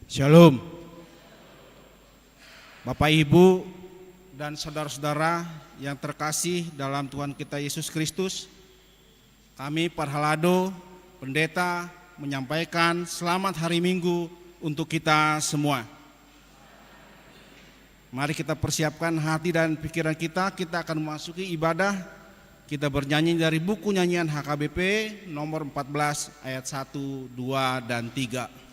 Shalom. Bapak, Ibu, dan saudara-saudara yang terkasih dalam Tuhan kita Yesus Kristus, kami Parhalado, pendeta, menyampaikan selamat hari Minggu untuk kita semua. Mari kita persiapkan hati dan pikiran kita akan memasuki ibadah. Kita bernyanyi dari buku nyanyian HKBP nomor 14 ayat 1, 2, dan 3.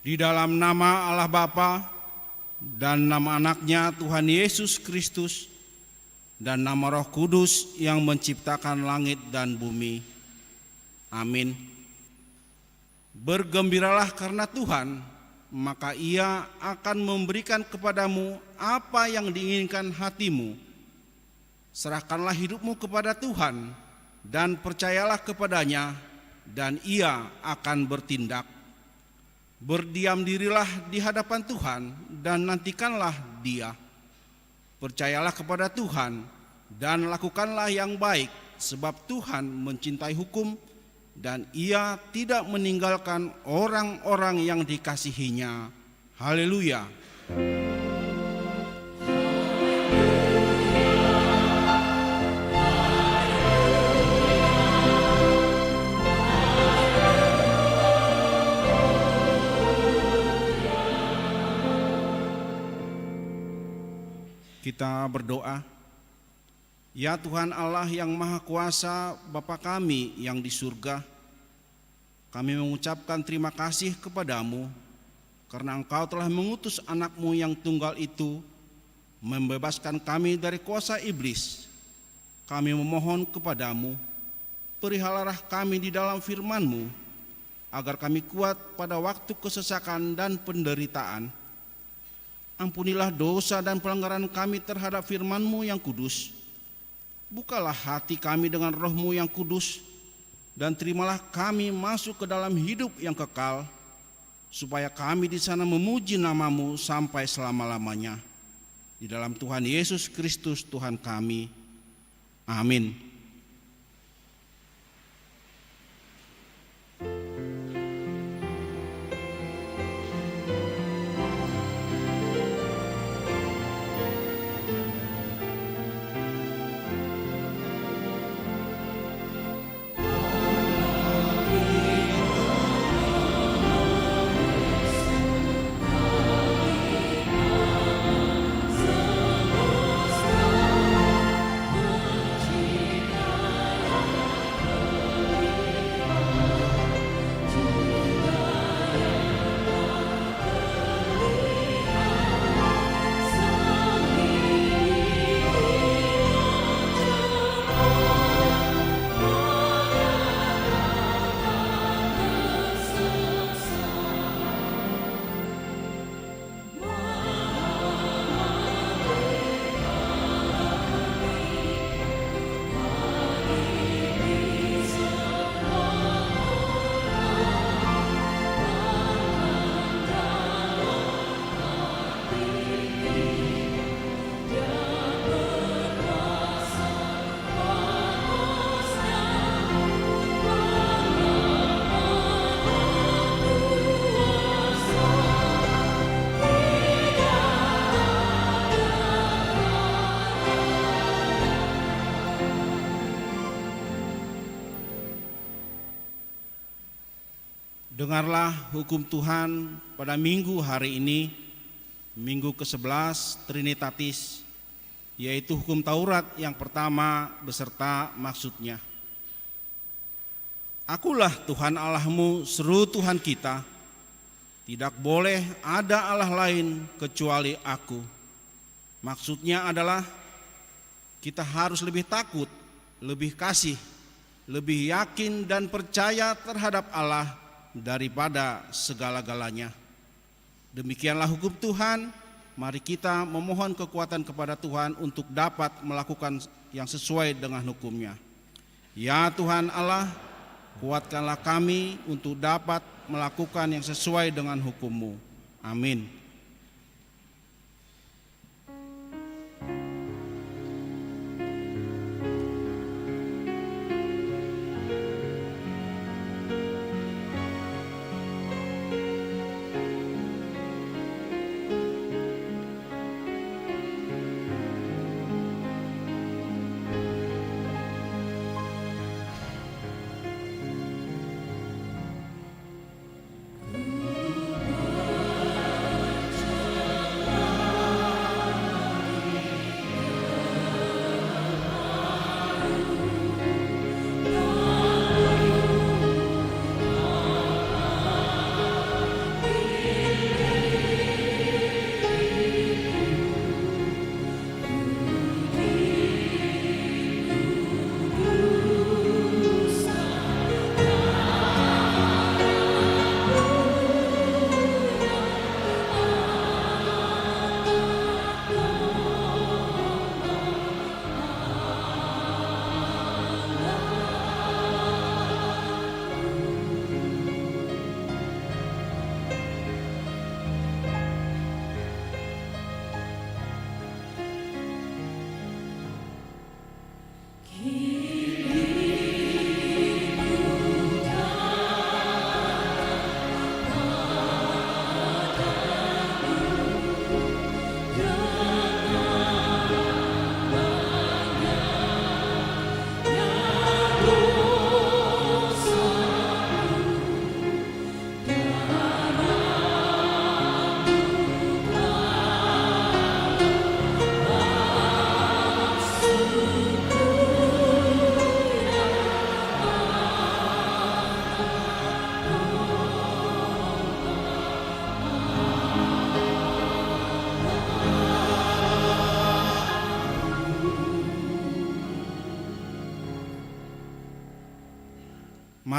Di dalam nama Allah Bapa dan nama anaknya Tuhan Yesus Kristus dan nama Roh Kudus yang menciptakan langit dan bumi. Amin. Bergembiralah karena Tuhan, maka Ia akan memberikan kepadamu apa yang diinginkan hatimu. Serahkanlah hidupmu kepada Tuhan dan percayalah kepadanya, dan Ia akan bertindak. Berdiam dirilah di hadapan Tuhan dan nantikanlah Dia. Percayalah kepada Tuhan dan lakukanlah yang baik, sebab Tuhan mencintai hukum dan Ia tidak meninggalkan orang-orang yang dikasihinya. Haleluya. Kita berdoa. Ya Tuhan Allah yang Maha Kuasa, Bapa kami yang di surga, kami mengucapkan terima kasih kepadamu karena Engkau telah mengutus anak-Mu yang tunggal itu membebaskan kami dari kuasa iblis. Kami memohon kepadamu, perihalalah kami di dalam firman-Mu agar kami kuat pada waktu kesesakan dan penderitaan. Ampunilah dosa dan pelanggaran kami terhadap firman-Mu yang kudus. Bukalah hati kami dengan Roh-Mu yang kudus, dan terimalah kami masuk ke dalam hidup yang kekal, supaya kami di sana memuji nama-Mu sampai selama-lamanya. Di dalam Tuhan Yesus Kristus Tuhan kami. Amin. Dengarlah hukum Tuhan pada minggu hari ini, minggu ke-11 Trinitatis, yaitu hukum Taurat yang pertama beserta maksudnya. Akulah Tuhan Allahmu, seru Tuhan kita, tidak boleh ada Allah lain kecuali aku. Maksudnya adalah kita harus lebih takut, lebih kasih, lebih yakin dan percaya terhadap Allah daripada segala-galanya. Demikianlah hukum Tuhan. Mari kita memohon kekuatan kepada Tuhan untuk dapat melakukan yang sesuai dengan hukumnya. Ya Tuhan Allah, kuatkanlah kami untuk dapat melakukan yang sesuai dengan hukum-Mu. Amin.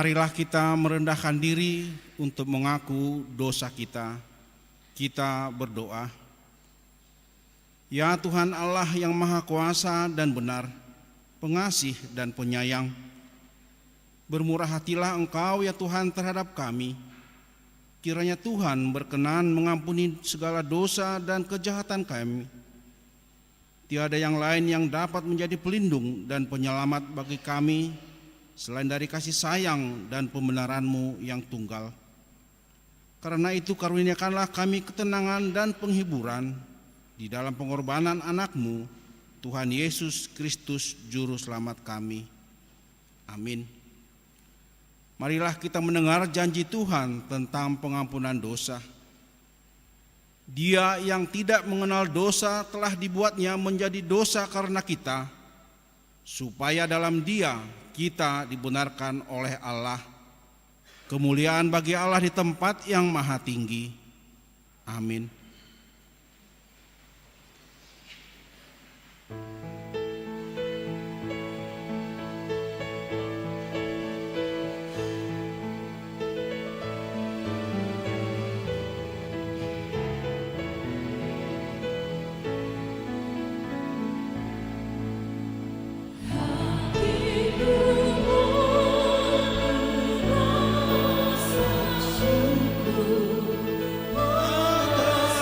Marilah kita merendahkan diri untuk mengaku dosa kita. Kita berdoa. Ya Tuhan Allah yang Maha Kuasa dan benar, pengasih dan penyayang, bermurah hatilah Engkau ya Tuhan terhadap kami. Kiranya Tuhan berkenan mengampuni segala dosa dan kejahatan kami. Tiada yang lain yang dapat menjadi pelindung dan penyelamat bagi kami selain dari kasih sayang dan pembenaran-Mu yang tunggal. Karena itu karuniakanlah kami ketenangan dan penghiburan di dalam pengorbanan anak-Mu, Tuhan Yesus Kristus Juru Selamat kami. Amin. Marilah kita mendengar janji Tuhan tentang pengampunan dosa. Dia yang tidak mengenal dosa telah dibuatnya menjadi dosa karena kita, supaya dalam Dia kita dibenarkan oleh Allah. Kemuliaan bagi Allah di tempat yang maha tinggi. Amin. Atas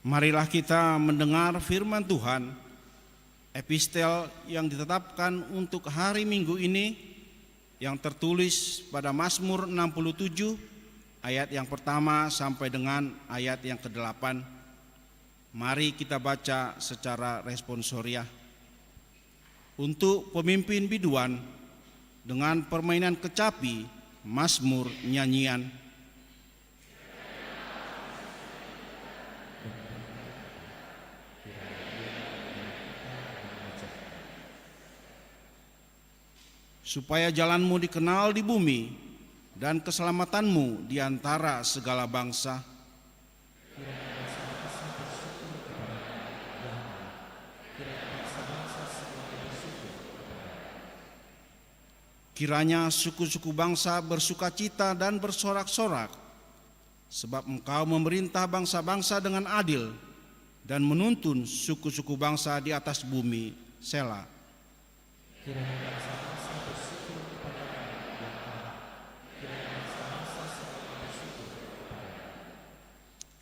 Marilah kita mendengar firman Tuhan, epistel yang ditetapkan untuk hari Minggu ini, yang tertulis pada Mazmur 67 ayat yang pertama sampai dengan ayat yang ke-8. Mari kita baca secara responsoriah. Untuk pemimpin biduan, dengan permainan kecapi, Mazmur nyanyian. Supaya jalanmu dikenal di bumi dan keselamatanmu di antara segala bangsa. Kiranya suku-suku bangsa bersukacita dan bersorak-sorak, sebab Engkau memerintah bangsa-bangsa dengan adil dan menuntun suku-suku bangsa di atas bumi. Selah.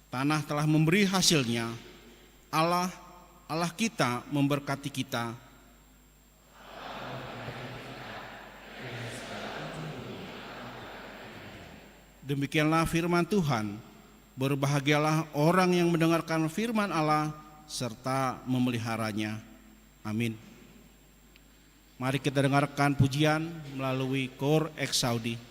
Tanah telah memberi hasilnya. Allah kita memberkati kita. Demikianlah firman Tuhan. Berbahagialah orang yang mendengarkan firman Allah serta memeliharanya. Amin. Mari kita dengarkan pujian melalui Kor Exaudi.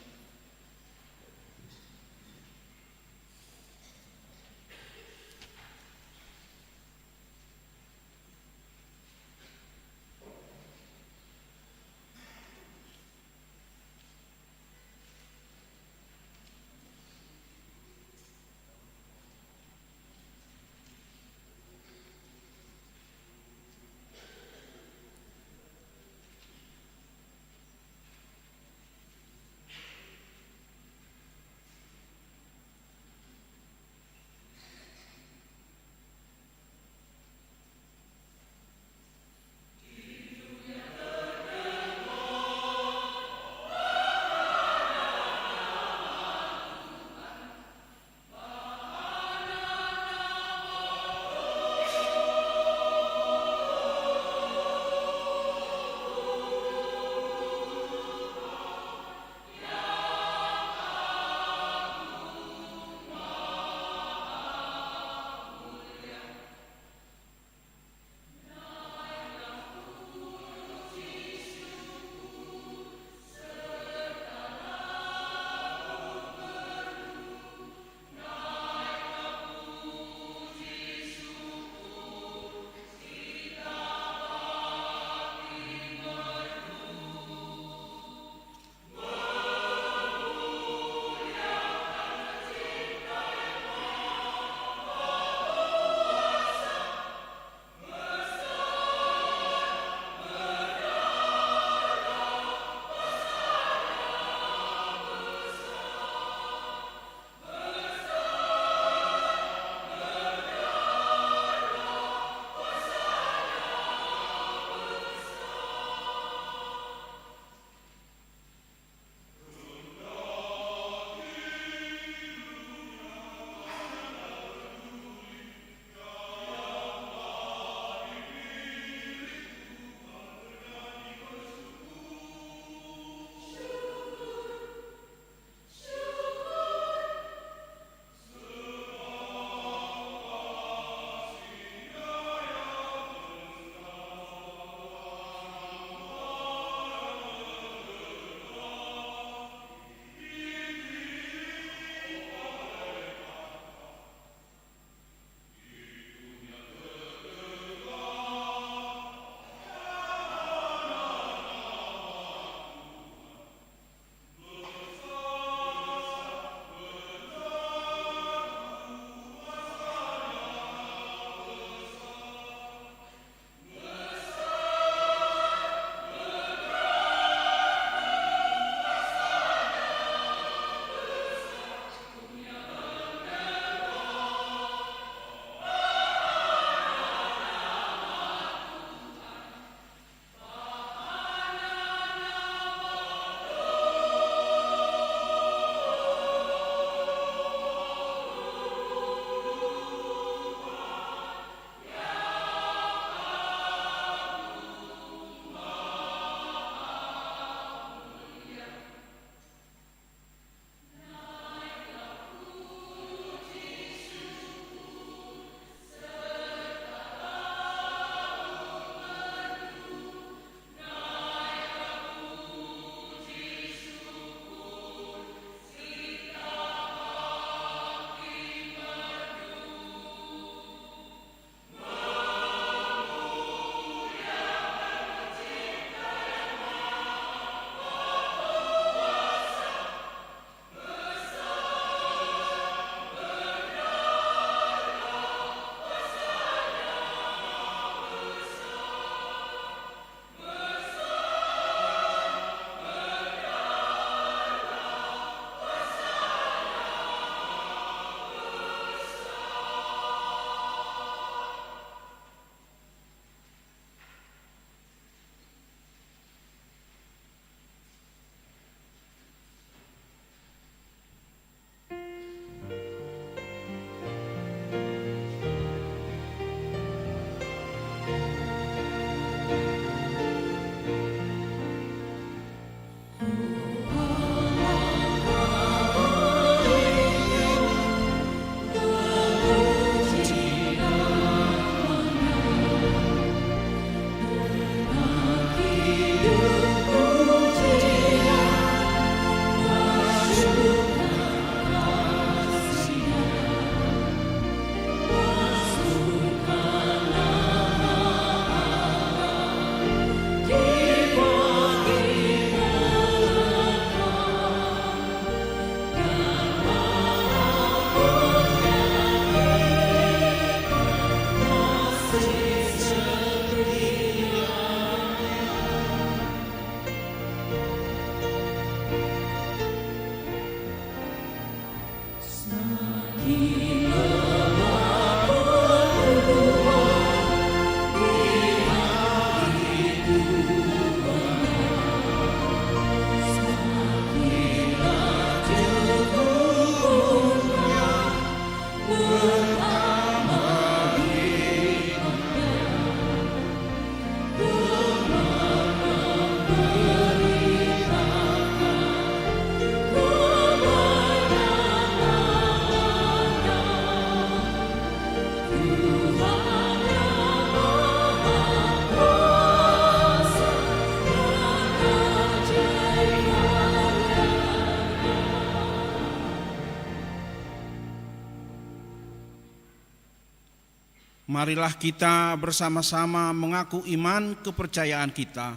Marilah kita bersama-sama mengaku iman kepercayaan kita.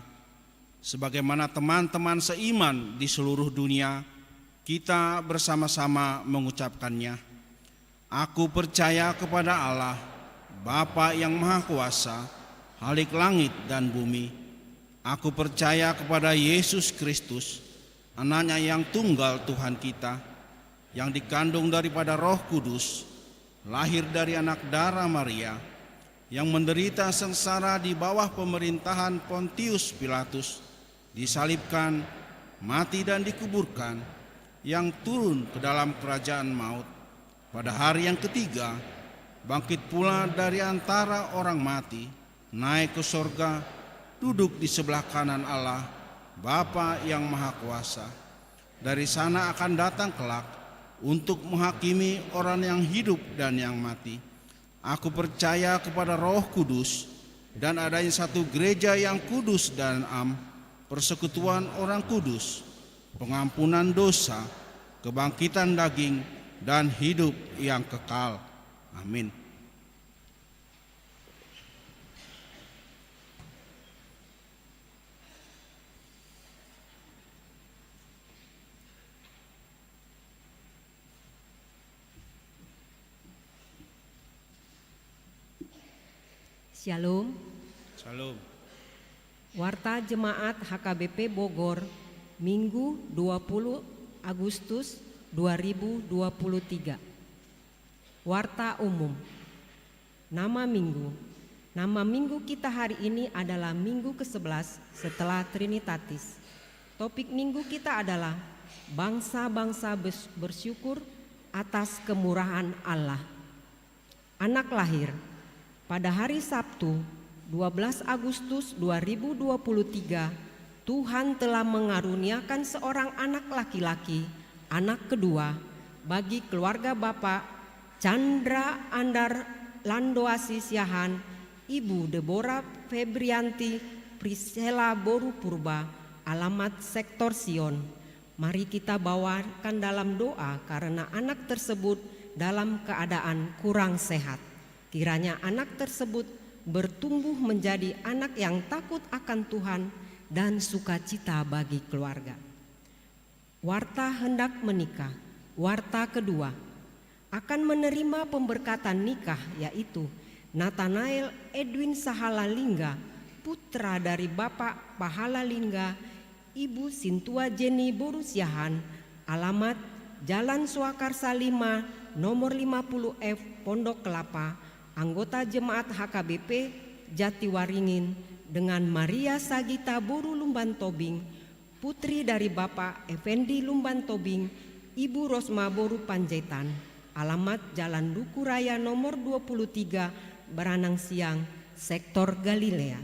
Sebagaimana teman-teman seiman di seluruh dunia, kita bersama-sama mengucapkannya. Aku percaya kepada Allah, Bapa yang Maha Kuasa, Khalik langit dan bumi. Aku percaya kepada Yesus Kristus, Anaknya yang tunggal Tuhan kita, yang dikandung daripada Roh Kudus, lahir dari anak darah Maria, yang menderita sengsara di bawah pemerintahan Pontius Pilatus, disalibkan, mati dan dikuburkan, yang turun ke dalam kerajaan maut. Pada hari yang ketiga, bangkit pula dari antara orang mati, naik ke sorga, duduk di sebelah kanan Allah, Bapa yang Maha Kuasa. Dari sana akan datang kelak untuk menghakimi orang yang hidup dan yang mati. Aku percaya kepada Roh Kudus dan adanya satu gereja yang kudus dan am, persekutuan orang kudus, pengampunan dosa, kebangkitan daging, dan hidup yang kekal. Amin. Shalom. Shalom. Warta Jemaat HKBP Bogor, Minggu 20 Agustus 2023. Warta umum. Nama minggu. Nama minggu kita hari ini adalah minggu ke-11 setelah Trinitatis. Topik minggu kita adalah bangsa-bangsa bersyukur atas kemurahan Allah. Anak lahir. Pada hari Sabtu, 12 Agustus 2023, Tuhan telah mengaruniakan seorang anak laki-laki, anak kedua, bagi keluarga Bapak Chandra Andar Landoasi Siahan, Ibu Deborah Febrianti Priscilla Boru Purba, alamat Sektor Sion. Mari kita bawakan dalam doa karena anak tersebut dalam keadaan kurang sehat. Kiranya anak tersebut bertumbuh menjadi anak yang takut akan Tuhan dan sukacita bagi keluarga. Warta hendak menikah. Warta kedua akan menerima pemberkatan nikah, yaitu Nathanael Edwin Sahala Lingga, putra dari Bapak Pahala Lingga, Ibu Sintua Jenny Borusiahan, alamat Jalan Swakarsa 5, nomor 50F, Pondok Kelapa, anggota Jemaat HKBP Jatiwaringin, dengan Maria Sagita Boru Lumban Tobing, putri dari Bapak Effendi Lumban Tobing, Ibu Rosma Boru Panjaitan, alamat Jalan Duku Raya nomor 23, Baranang Siang, Sektor Galilea.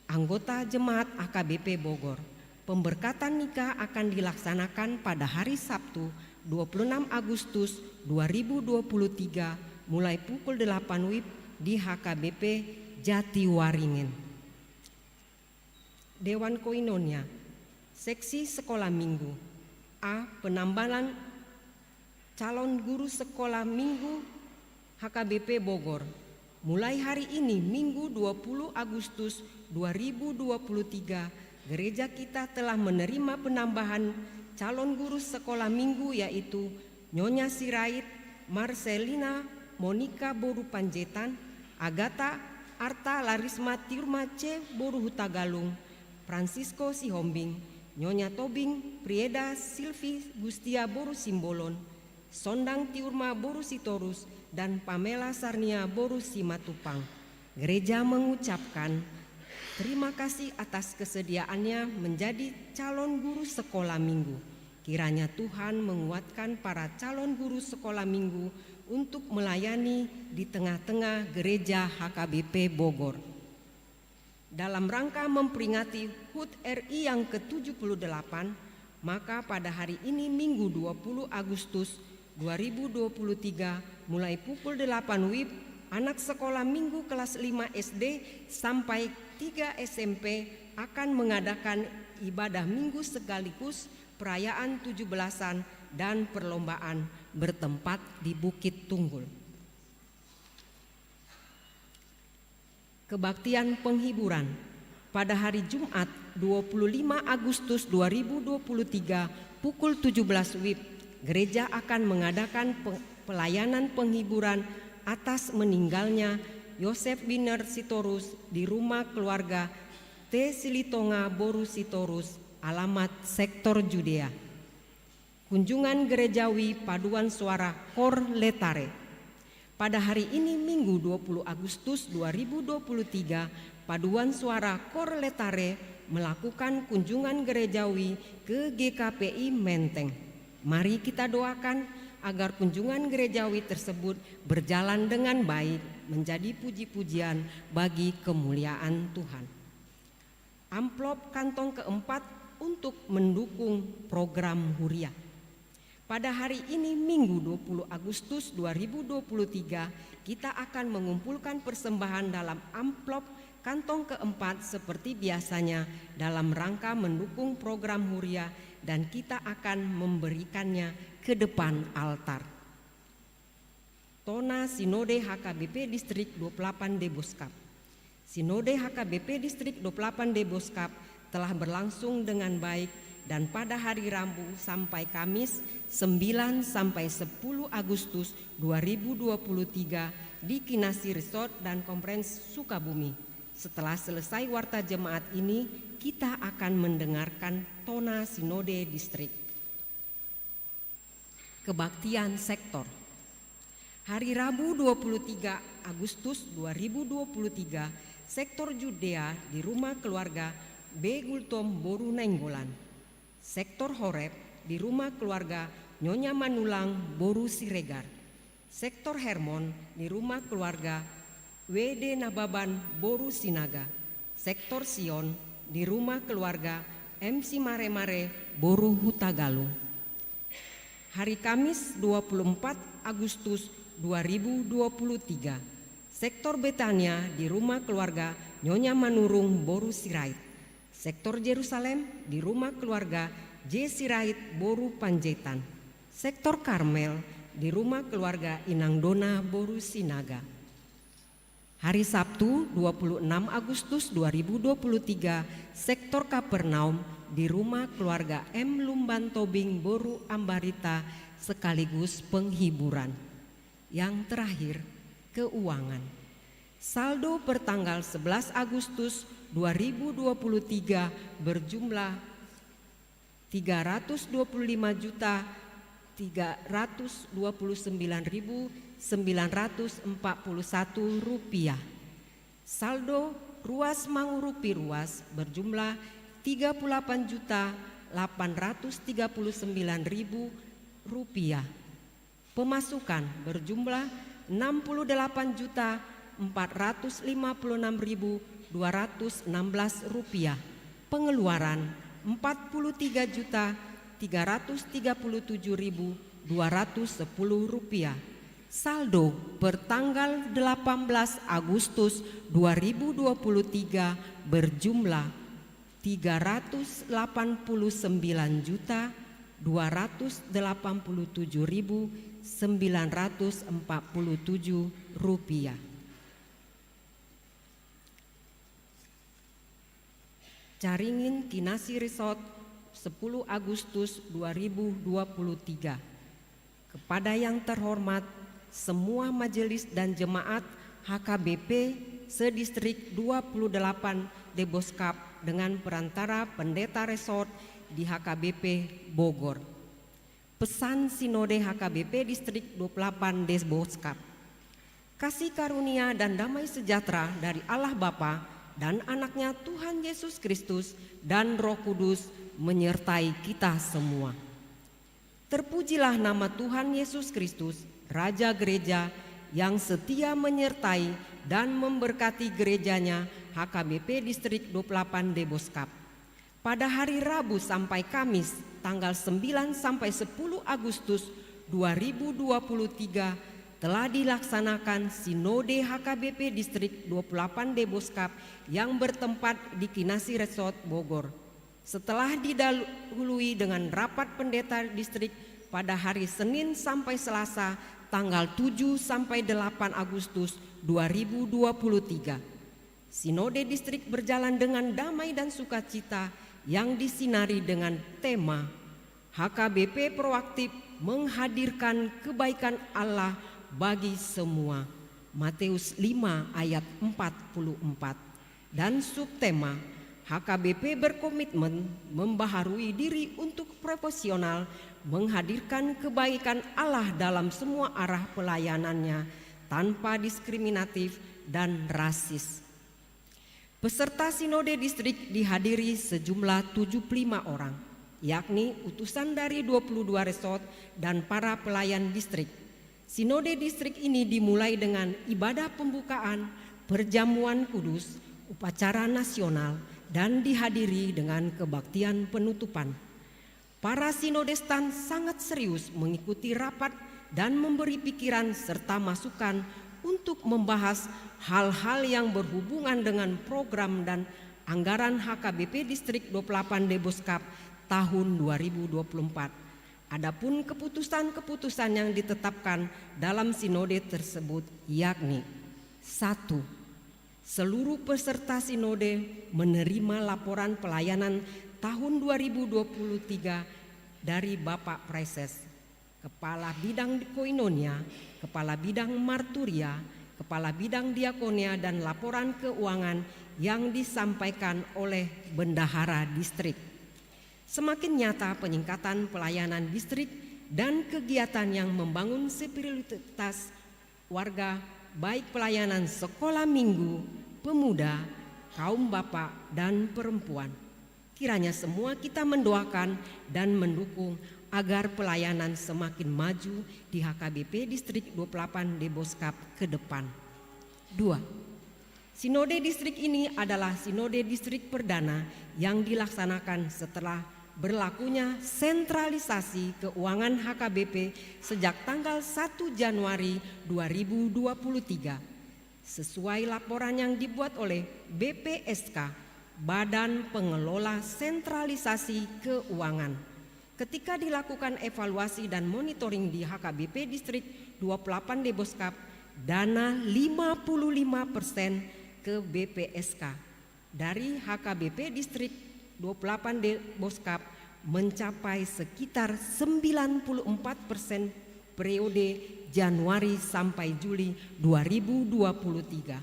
Anggota Jemaat HKBP Bogor. Pemberkatan nikah akan dilaksanakan pada hari Sabtu 26 Agustus 2023 mulai pukul 8 WIB di HKBP Jatiwaringin. Dewan Koinonia, Seksi Sekolah Minggu. A. Penambahan calon guru sekolah minggu HKBP Bogor. Mulai hari ini Minggu 20 Agustus 2023, gereja kita telah menerima penambahan calon guru sekolah minggu, yaitu Nyonya Sirait Marcelina Monika Boru Panjaitan, Agatha Arta Larisma Tiurma C Boru Hutagalung, Francisco Sihombing, Nyonya Tobing Prieda Silvi Gustia Boru Simbolon, Sondang Tiurma Boru Sitorus, dan Pamela Sarnia Boru Simatupang. Gereja mengucapkan terima kasih atas kesediaannya menjadi calon guru sekolah minggu. Kiranya Tuhan menguatkan para calon guru sekolah minggu untuk melayani di tengah-tengah gereja HKBP Bogor. Dalam rangka memperingati HUT RI yang ke-78, maka pada hari ini Minggu 20 Agustus 2023 mulai pukul 8 WIB, anak sekolah minggu kelas 5 SD sampai 3 SMP akan mengadakan ibadah minggu sekaligus perayaan 17-an dan perlombaan bertempat di Bukit Tunggul. Kebaktian penghiburan pada hari Jumat 25 Agustus 2023 pukul 17 WIB, gereja akan mengadakan pelayanan penghiburan atas meninggalnya Yosef Biner Sitorus di rumah keluarga T. Silitonga Boru Sitorus, alamat Sektor Judea. Kunjungan gerejawi paduan suara Kor Letare. Pada hari ini Minggu 20 Agustus 2023, paduan suara Kor Letare melakukan kunjungan gerejawi ke GKPI Menteng. Mari kita doakan agar kunjungan gerejawi tersebut berjalan dengan baik, menjadi puji-pujian bagi kemuliaan Tuhan. Amplop kantong keempat untuk mendukung program Huria. Pada hari ini Minggu 20 Agustus 2023, kita akan mengumpulkan persembahan dalam amplop kantong keempat seperti biasanya dalam rangka mendukung program Huria, dan kita akan memberikannya ke depan altar. Tona Sinode HKBP Distrik 28 Deboskap. Sinode HKBP Distrik 28 Deboskap telah berlangsung dengan baik, dan pada hari Rabu sampai Kamis 9 sampai 10 Agustus 2023 di Kinasi Resort dan Conference Sukabumi. Setelah selesai warta jemaat ini, kita akan mendengarkan Tona Sinode Distrik. Kebaktian sektor. Hari Rabu 23 Agustus 2023, Sektor Judea di rumah keluarga B. Gultom Boru Nainggolan. Sektor Horeb di rumah keluarga Nyonya Manulang Boru Siregar. Sektor Hermon di rumah keluarga WD Nababan Boru Sinaga. Sektor Sion di rumah keluarga MC Mare-Mare Boru Hutagalung. Hari Kamis 24 Agustus 2023, Sektor Betania di rumah keluarga Nyonya Manurung Boru Sirait. Sektor Yerusalem di rumah keluarga J. Sirait Boru Panjaitan. Sektor Karmel di rumah keluarga Inang Dona Boru Sinaga. Hari Sabtu 26 Agustus 2023, Sektor Kapernaum di rumah keluarga M. Lumban Tobing Boru Ambarita sekaligus penghiburan. Yang terakhir, keuangan. Saldo per tanggal 11 Agustus 2023 berjumlah 329.941 rupiah. Saldo ruas Mangurupi ruas berjumlah 38.839.000 rupiah. Pemasukan berjumlah 68.456.216 rupiah. Pengeluaran 43.337.210 rupiah. Saldo per tanggal 18 Agustus 2023 berjumlah 389.287.947 rupiah. Caringin Kinasi Resort 10 Agustus 2023. Kepada yang terhormat semua majelis dan jemaat HKBP sedistrik 28 Deboskap dengan perantara pendeta resort di HKBP Bogor. Pesan Sinode HKBP Distrik 28 Deboskap. Kasih karunia dan damai sejahtera dari Allah Bapa dan anaknya Tuhan Yesus Kristus dan Roh Kudus menyertai kita semua. Terpujilah nama Tuhan Yesus Kristus, Raja Gereja yang setia menyertai dan memberkati gerejanya HKBP Distrik 28 Deboskap. Pada hari Rabu sampai Kamis tanggal 9 sampai 10 Agustus 2023 telah dilaksanakan Sinode HKBP Distrik 28 Deboskap yang bertempat di Kinasi Resort Bogor. Setelah didahului dengan rapat pendeta distrik pada hari Senin sampai Selasa tanggal 7 sampai 8 Agustus 2023. Sinode distrik berjalan dengan damai dan sukacita yang disinari dengan tema HKBP Proaktif Menghadirkan Kebaikan Allah bagi Semua, Matius 5 ayat 44, dan subtema HKBP berkomitmen membaharui diri untuk profesional menghadirkan kebaikan Allah dalam semua arah pelayanannya tanpa diskriminatif dan rasis. Peserta Sinode Distrik dihadiri sejumlah 75 orang, yakni utusan dari 22 resort dan para pelayan distrik. Sinode Distrik ini dimulai dengan ibadah pembukaan, perjamuan kudus, upacara nasional, dan dihadiri dengan kebaktian penutupan. Para sinodestan sangat serius mengikuti rapat dan memberi pikiran serta masukan untuk membahas hal-hal yang berhubungan dengan program dan anggaran HKBP Distrik 28 Deboskap tahun 2024. Adapun keputusan-keputusan yang ditetapkan dalam sinode tersebut yakni: 1. Seluruh peserta sinode menerima laporan pelayanan tahun 2023 dari Bapak Preses, Kepala Bidang Koinonia, Kepala Bidang Marturia, Kepala Bidang Diakonia, dan laporan keuangan yang disampaikan oleh Bendahara Distrik. Semakin nyata peningkatan pelayanan distrik dan kegiatan yang membangun spiritualitas warga, baik pelayanan sekolah minggu, pemuda, kaum bapak, dan perempuan. Kiranya semua kita mendoakan dan mendukung agar pelayanan semakin maju di HKBP Distrik 28 Deboskap ke depan. 2. Sinode distrik ini adalah sinode distrik perdana yang dilaksanakan setelah berlakunya sentralisasi keuangan HKBP sejak tanggal 1 Januari 2023. Sesuai laporan yang dibuat oleh BPSK, Badan Pengelola Sentralisasi Keuangan. Ketika dilakukan evaluasi dan monitoring di HKBP Distrik 28 Deboskap, dana 55% ke BPSK. Dari HKBP Distrik 28 Deboskap mencapai sekitar 94% periode Januari sampai Juli 2023.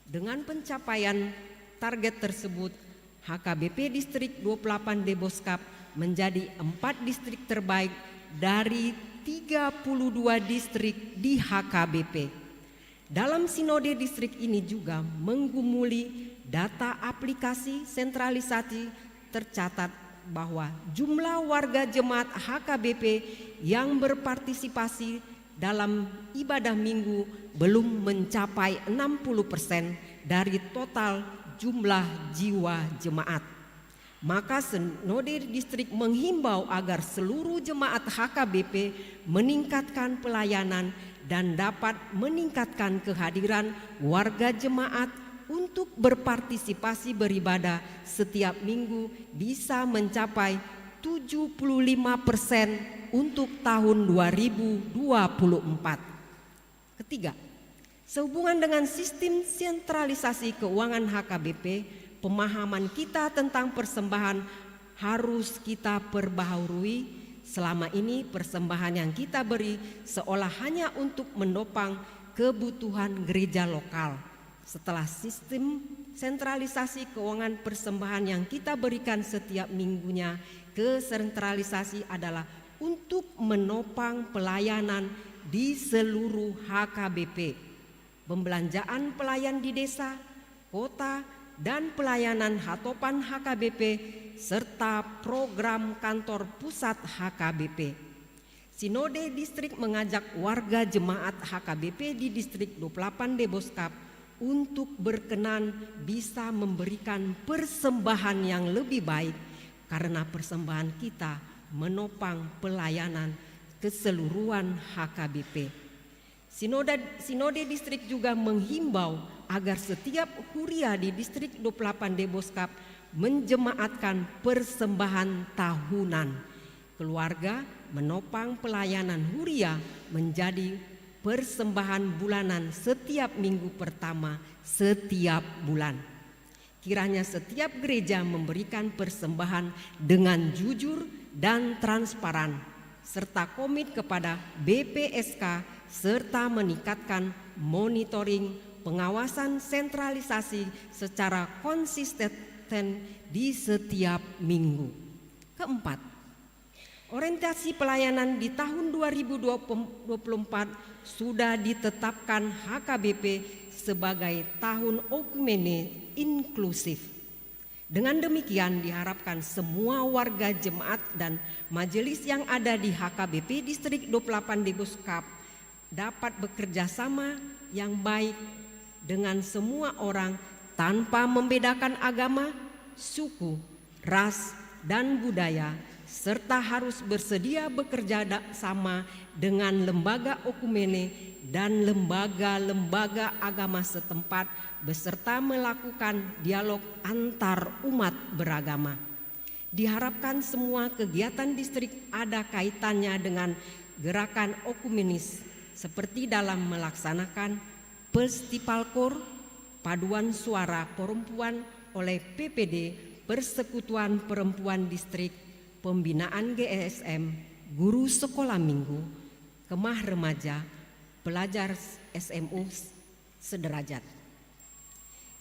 Dengan pencapaian target tersebut, HKBP Distrik 28 Deboskap menjadi 4 distrik terbaik dari 32 distrik di HKBP. Dalam sinode distrik ini juga menggumuli data aplikasi sentralisasi, tercatat bahwa jumlah warga jemaat HKBP yang berpartisipasi dalam ibadah minggu belum mencapai 60% dari total jumlah jiwa jemaat. Maka sinode distrik menghimbau agar seluruh jemaat HKBP meningkatkan pelayanan dan dapat meningkatkan kehadiran warga jemaat untuk berpartisipasi beribadah setiap minggu bisa mencapai 75% untuk tahun 2024. Ketiga, sehubungan dengan sistem sentralisasi keuangan HKBP, pemahaman kita tentang persembahan harus kita perbaharui. Selama ini persembahan yang kita beri seolah hanya untuk menopang kebutuhan gereja lokal. Setelah sistem sentralisasi keuangan, persembahan yang kita berikan setiap minggunya ke sentralisasi adalah untuk menopang pelayanan di seluruh HKBP, pembelanjaan pelayan di desa, kota, dan pelayanan hatopan HKBP, serta program kantor pusat HKBP. Sinode Distrik mengajak warga jemaat HKBP di Distrik 28 Deboskap untuk berkenan bisa memberikan persembahan yang lebih baik, karena persembahan kita menopang pelayanan keseluruhan HKBP. Sinode Distrik juga menghimbau agar setiap huria di Distrik 28 Deboskap menjemaatkan persembahan tahunan. Keluarga menopang pelayanan huria menjadi persembahan bulanan setiap minggu pertama setiap bulan. Kiranya setiap gereja memberikan persembahan dengan jujur dan transparan, serta komit kepada BPSK, serta meningkatkan monitoring pengawasan sentralisasi secara konsisten di setiap minggu. Keempat, orientasi pelayanan di tahun 2024 sudah ditetapkan HKBP sebagai tahun okumene inklusif. Dengan demikian diharapkan semua warga jemaat dan majelis yang ada di HKBP Distrik 28 Deboskap dapat bekerja sama yang baik dengan semua orang tanpa membedakan agama, suku, ras, dan budaya, serta harus bersedia bekerja sama dengan lembaga okumene dan lembaga-lembaga agama setempat, beserta melakukan dialog antar umat beragama. Diharapkan semua kegiatan distrik ada kaitannya dengan gerakan okumenis, seperti dalam melaksanakan festival KOR, paduan suara perempuan oleh PPD, Persekutuan Perempuan Distrik, pembinaan GSM, guru sekolah minggu, kemah remaja, pelajar SMU sederajat.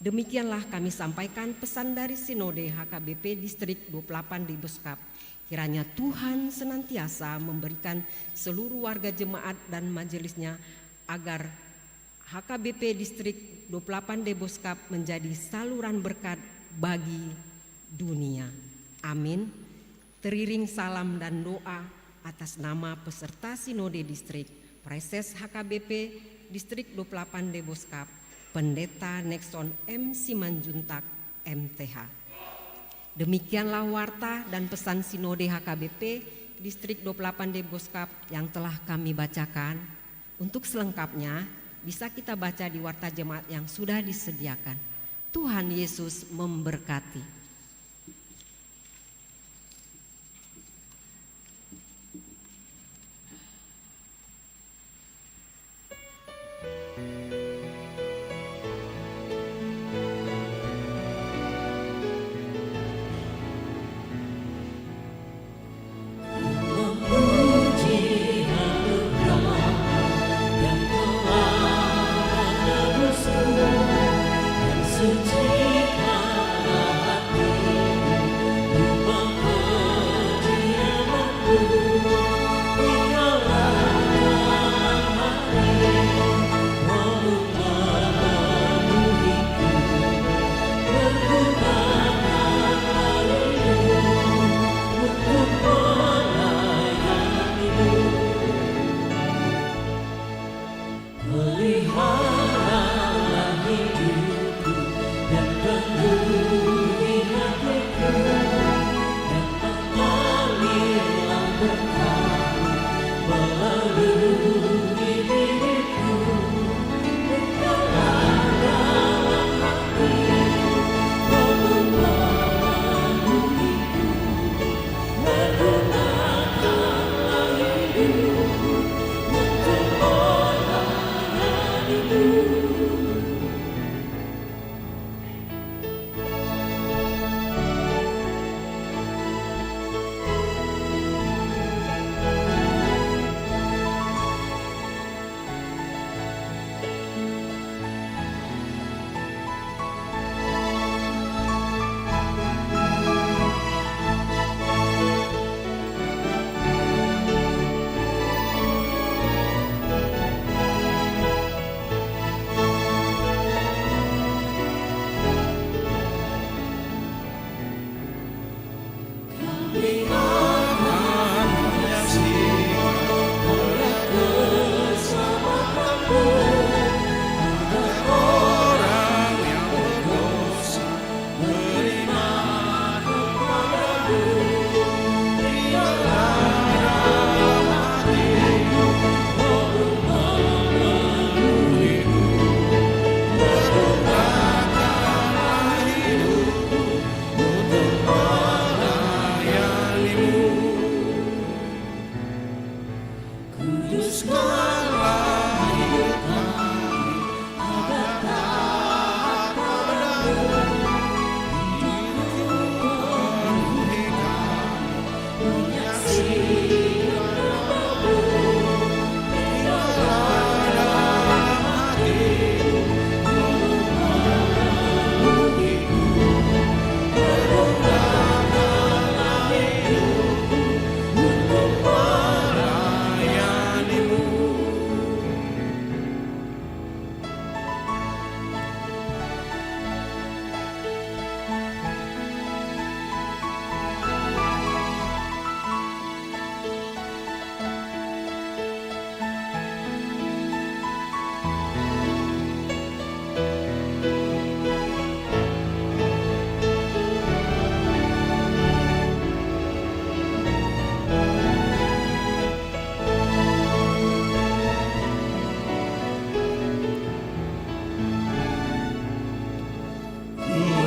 Demikianlah kami sampaikan pesan dari Sinode HKBP Distrik 28 Deboskap. Kiranya Tuhan senantiasa memberikan seluruh warga jemaat dan majelisnya agar HKBP Distrik 28 Deboskap menjadi saluran berkat bagi dunia. Amin. Teriring salam dan doa atas nama peserta Sinode Distrik, Preses HKBP Distrik 28 Deboskap, Pendeta Nexon M. Simanjuntak, MTH. Demikianlah warta dan pesan Sinode HKBP Distrik 28 Deboskap yang telah kami bacakan. Untuk selengkapnya bisa kita baca di warta jemaat yang sudah disediakan. Tuhan Yesus memberkati.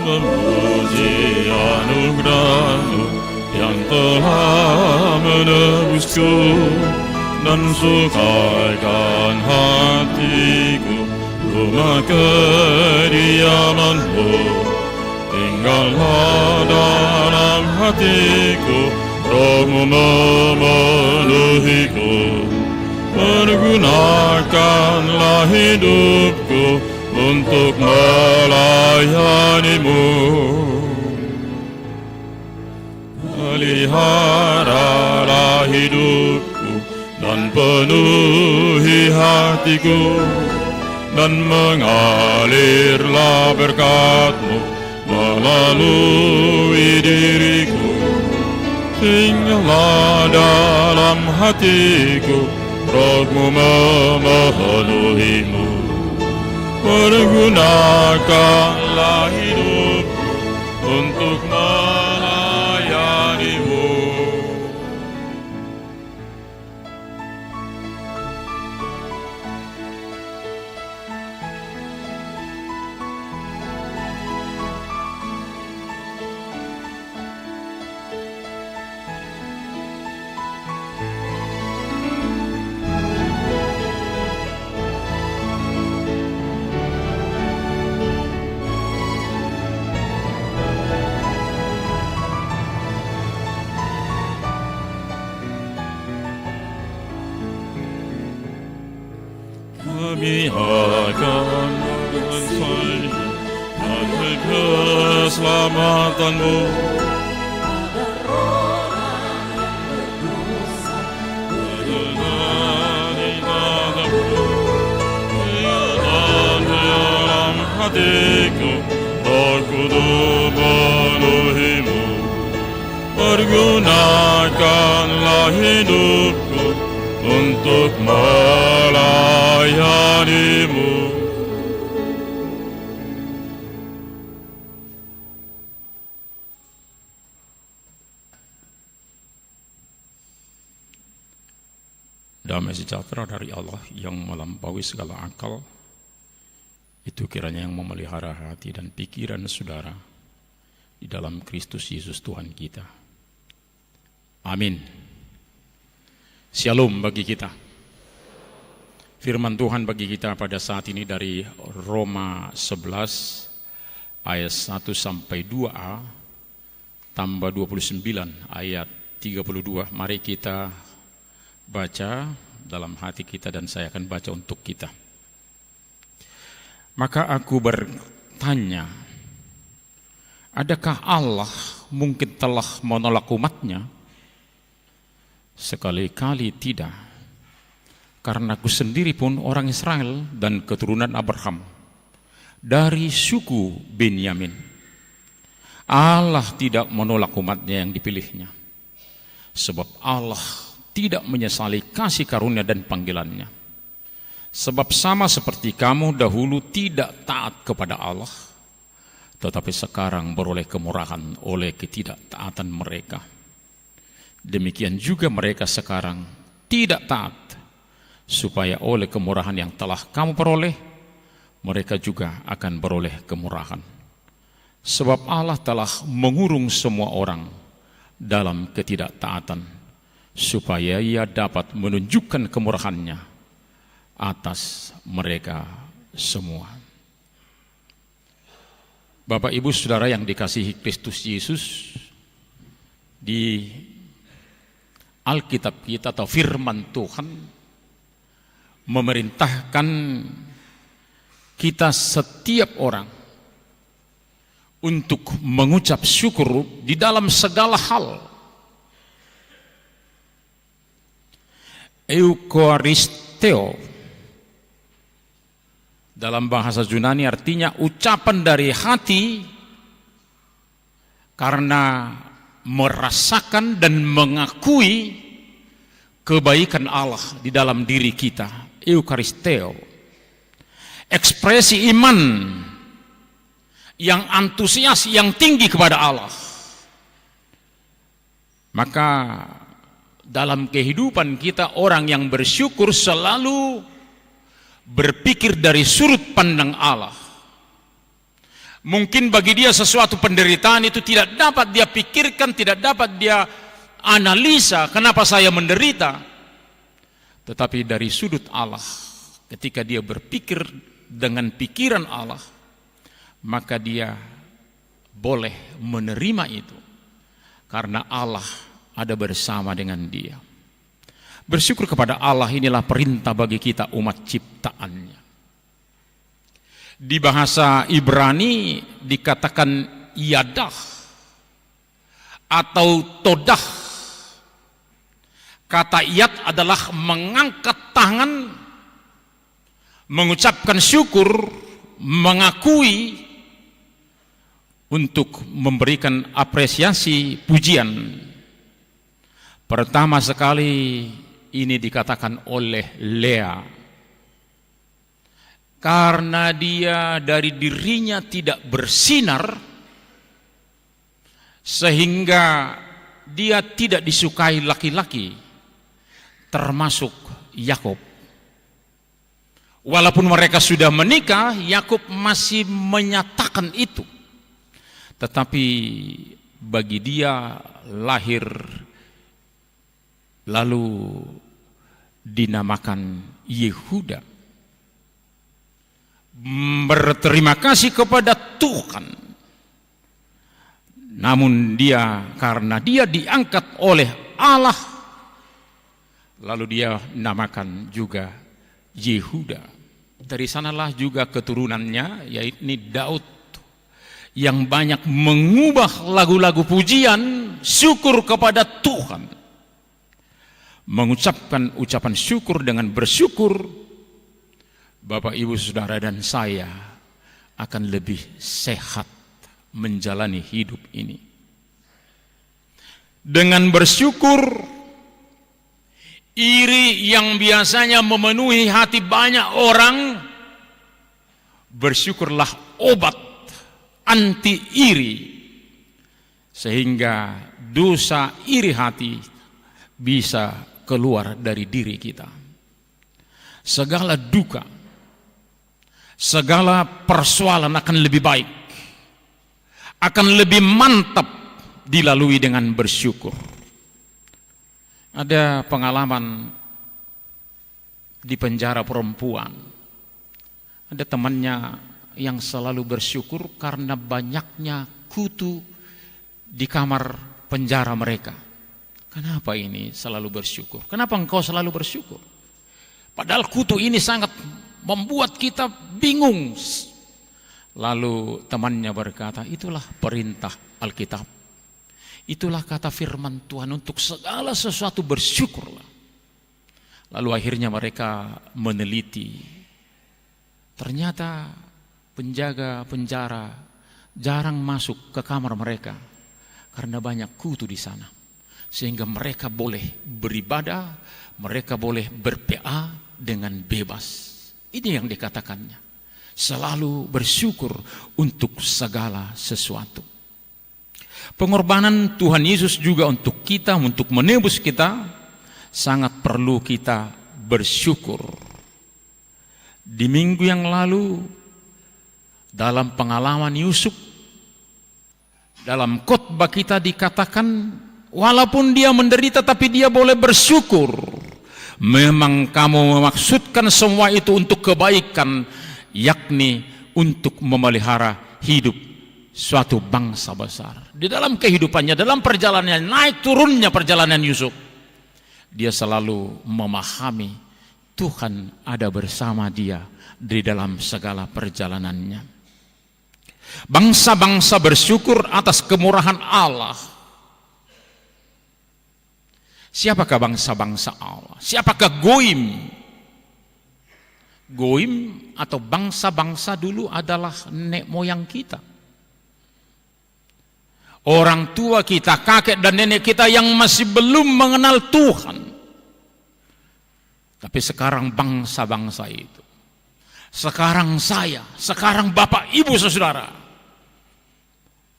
memuji anugerah-Mu yang telah menebusku dan sukaikan hatiku rumah kediaman-Mu. Tinggallah dalam hatiku, Roh-Mu memenuhiku. Pergunakanlah hidupku untuk melayani-Mu. Peliharalah hidupku dan penuhi hatiku, dan mengalirlah berkat-Mu melalui diriku. Tinggallah dalam hatiku, Roh-Mu memenuhi-Mu. Pergunakanlah hidupku untuk melayani-Mu. Kami akan mensalib hasil keselamatan-Mu. Agar orang yang berdosa Mengenali nadamu, dan dalam hatiku, Roh Kudus memenuhi-Mu. Pergunakanlah hidupku untuk melayani-Mu. Damai sejahtera dari Allah yang melampaui segala akal, itu kiranya yang memelihara hati dan pikiran saudara di dalam Kristus Yesus Tuhan kita. Amin. Shalom bagi kita. Firman Tuhan bagi kita pada saat ini dari Roma 11 ayat 1 sampai 2a tambah 29 ayat 32. Mari kita baca dalam hati kita dan saya akan baca untuk kita. Maka aku bertanya, adakah Allah mungkin telah menolak umatnya? Sekali-kali tidak, karena aku sendiri pun orang Israel dan keturunan Abraham dari suku Benyamin. Allah tidak menolak umatnya yang dipilihnya, sebab Allah tidak menyesali kasih karunia dan panggilannya. Sebab sama seperti kamu dahulu tidak taat kepada Allah, tetapi sekarang beroleh kemurahan oleh ketidaktaatan mereka. Demikian juga mereka sekarang tidak taat, supaya oleh kemurahan yang telah kamu peroleh, mereka juga akan beroleh kemurahan. Sebab Allah telah mengurung semua orang dalam ketidaktaatan, supaya Ia dapat menunjukkan kemurahan-Nya atas mereka semua. Bapak, Ibu, Saudara yang dikasihi Kristus Yesus, di Alkitab kita atau firman Tuhan memerintahkan kita setiap orang untuk mengucap syukur di dalam segala hal. Eucharisteo dalam bahasa Yunani artinya ucapan dari hati karena merasakan dan mengakui kebaikan Allah di dalam diri kita. Eucharisteo, ekspresi iman yang antusias, yang tinggi kepada Allah. Maka dalam kehidupan kita, orang yang bersyukur selalu berpikir dari sudut pandang Allah, Mungkin bagi dia sesuatu penderitaan itu tidak dapat dia pikirkan, tidak dapat dia analisa kenapa saya menderita. Tetapi dari sudut Allah, ketika dia berpikir dengan pikiran Allah, maka dia boleh menerima itu karena Allah ada bersama dengan dia. Bersyukur kepada Allah inilah perintah bagi kita umat ciptaannya. Di bahasa Ibrani dikatakan yadah atau todah. Kata yad adalah mengangkat tangan, mengucapkan syukur, mengakui untuk memberikan apresiasi pujian. Pertama sekali ini dikatakan oleh Lea. Karena dia dari dirinya tidak bersinar, sehingga dia tidak disukai laki-laki, termasuk Yakub. Walaupun mereka sudah menikah, Yakub masih menyatakan itu. Tetapi bagi dia lahir lalu dinamakan Yehuda. Berterima kasih kepada Tuhan. Namun dia, karena dia diangkat oleh Allah, lalu dia namakan juga Yehuda. Dari sanalah juga keturunannya, yaitu Daud, yang banyak mengubah lagu-lagu pujian syukur kepada Tuhan, mengucapkan ucapan syukur dengan bersyukur. Bapak, Ibu, Saudara, dan saya akan lebih sehat menjalani hidup ini. Dengan bersyukur, iri yang biasanya memenuhi hati banyak orang, bersyukurlah obat anti iri, sehingga dosa iri hati bisa keluar dari diri kita. Segala duka, segala persoalan akan lebih baik, akan lebih mantap dilalui dengan bersyukur. Ada pengalaman di penjara perempuan. Ada temannya yang selalu bersyukur karena banyaknya kutu di kamar penjara mereka. Kenapa ini selalu bersyukur? Kenapa engkau selalu bersyukur? Padahal kutu ini sangat membuat kita bingung. Lalu temannya berkata, itulah perintah Alkitab. Itulah kata firman Tuhan, untuk segala sesuatu bersyukurlah. Lalu akhirnya mereka meneliti. Ternyata penjaga penjara jarang masuk ke kamar mereka karena banyak kutu di sana. Sehingga mereka boleh beribadah, mereka boleh berPA dengan bebas. Ini yang dikatakannya. Selalu bersyukur untuk segala sesuatu. Pengorbanan Tuhan Yesus juga untuk kita, untuk menebus kita, sangat perlu kita bersyukur. Di minggu yang lalu, dalam pengalaman Yusuf, dalam khotbah kita dikatakan, walaupun dia menderita tapi dia boleh bersyukur. Memang kamu memaksudkan semua itu untuk kebaikan, yakni untuk memelihara hidup suatu bangsa besar. Di dalam kehidupannya, dalam perjalanannya, naik turunnya perjalanan Yusuf, dia selalu memahami Tuhan ada bersama dia di dalam segala perjalanannya. Bangsa-bangsa bersyukur atas kemurahan Allah. Siapakah bangsa-bangsa Allah? Siapakah Goim? Goim atau bangsa-bangsa dulu adalah nenek moyang kita. Orang tua kita, kakek dan nenek kita yang masih belum mengenal Tuhan. Tapi sekarang bangsa-bangsa itu, sekarang saya, sekarang Bapak, Ibu, Saudara,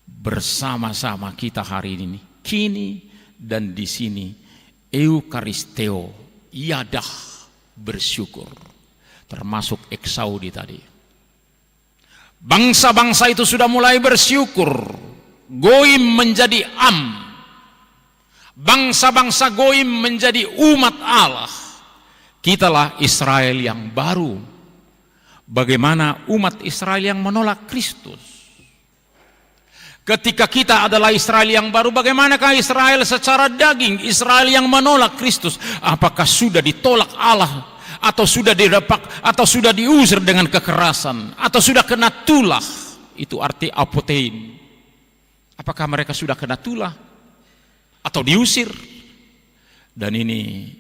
bersama-sama kita hari ini, kini dan di sini, Eukaristeo, iadah bersyukur, termasuk eksaudi tadi. Bangsa-bangsa itu sudah mulai bersyukur. Goim menjadi am. Bangsa-bangsa goim menjadi umat Allah. Kitalah Israel yang baru. Bagaimana umat Israel yang menolak Kristus? Ketika kita adalah Israel yang baru, bagaimanakah Israel secara daging? Israel yang menolak Kristus, apakah sudah ditolak Allah, atau sudah direpak, atau sudah diusir dengan kekerasan, atau sudah kena tulah? Itu arti apotein. Apakah mereka sudah kena tulah atau diusir? Dan ini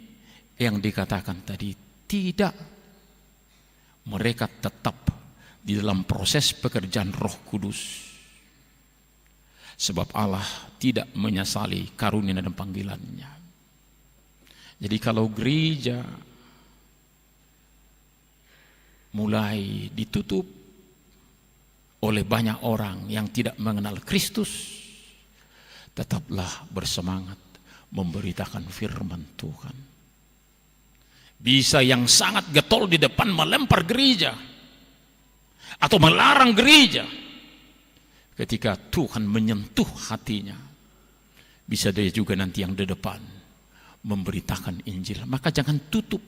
yang dikatakan tadi, tidak. Mereka tetap di dalam proses pekerjaan Roh Kudus. Sebab Allah tidak menyesali karunia dan panggilannya. Jadi kalau gereja mulai ditutup oleh banyak orang yang tidak mengenal Kristus, tetaplah bersemangat memberitakan firman Tuhan. Bisa yang sangat getol di depan melempar gereja atau melarang gereja. Ketika Tuhan menyentuh hatinya, bisa dia juga nanti yang di depan memberitakan Injil. Maka jangan tutup,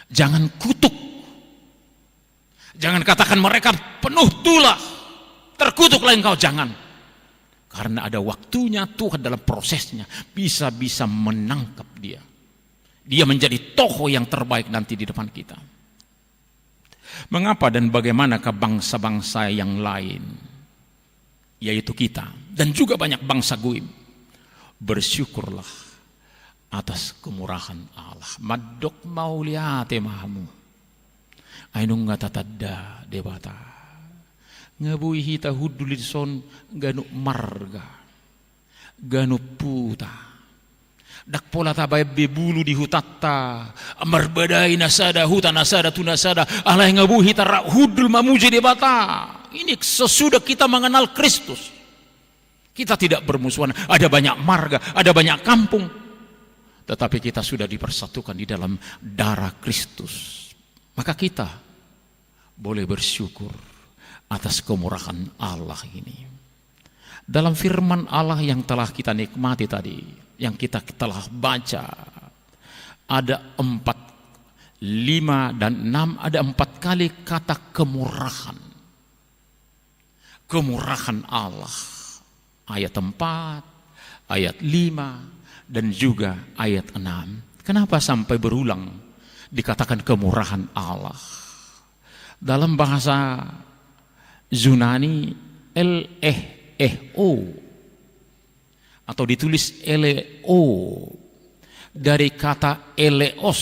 jangan kutuk, jangan katakan mereka penuh tulah, terkutuklah engkau, jangan. Karena ada waktunya Tuhan dalam prosesnya bisa menangkap dia. Dia menjadi tokoh yang terbaik nanti di depan kita. Mengapa dan bagaimanakah bangsa-bangsa yang lain, yaitu kita dan juga banyak bangsa goim, bersyukurlah atas kemurahan Allah. Madok mauliate mahamu ainung ngatatadda debata ngabui hita hudulison ganu marga ganu puta dak pola tabay bebulu di hutatta amar badai nasada huta nasada tunasada Allah yang ngabuhi tara hudul mamuji debata. Ini sesudah kita mengenal Kristus. Kita tidak bermusuhan. Ada banyak marga, ada banyak kampung, tetapi kita sudah dipersatukan di dalam darah Kristus. Maka kita boleh bersyukur atas kemurahan Allah ini. Dalam firman Allah yang telah kita nikmati tadi, yang kita telah baca, ada 4, 5, dan 6, ada 4 kali kata kemurahan. Kemurahan Allah. Ayat 4, ayat 5, dan juga ayat 6. Kenapa sampai berulang dikatakan kemurahan Allah? Dalam bahasa Yunani, el-eh-eh-o, atau ditulis eleo, dari kata eleos,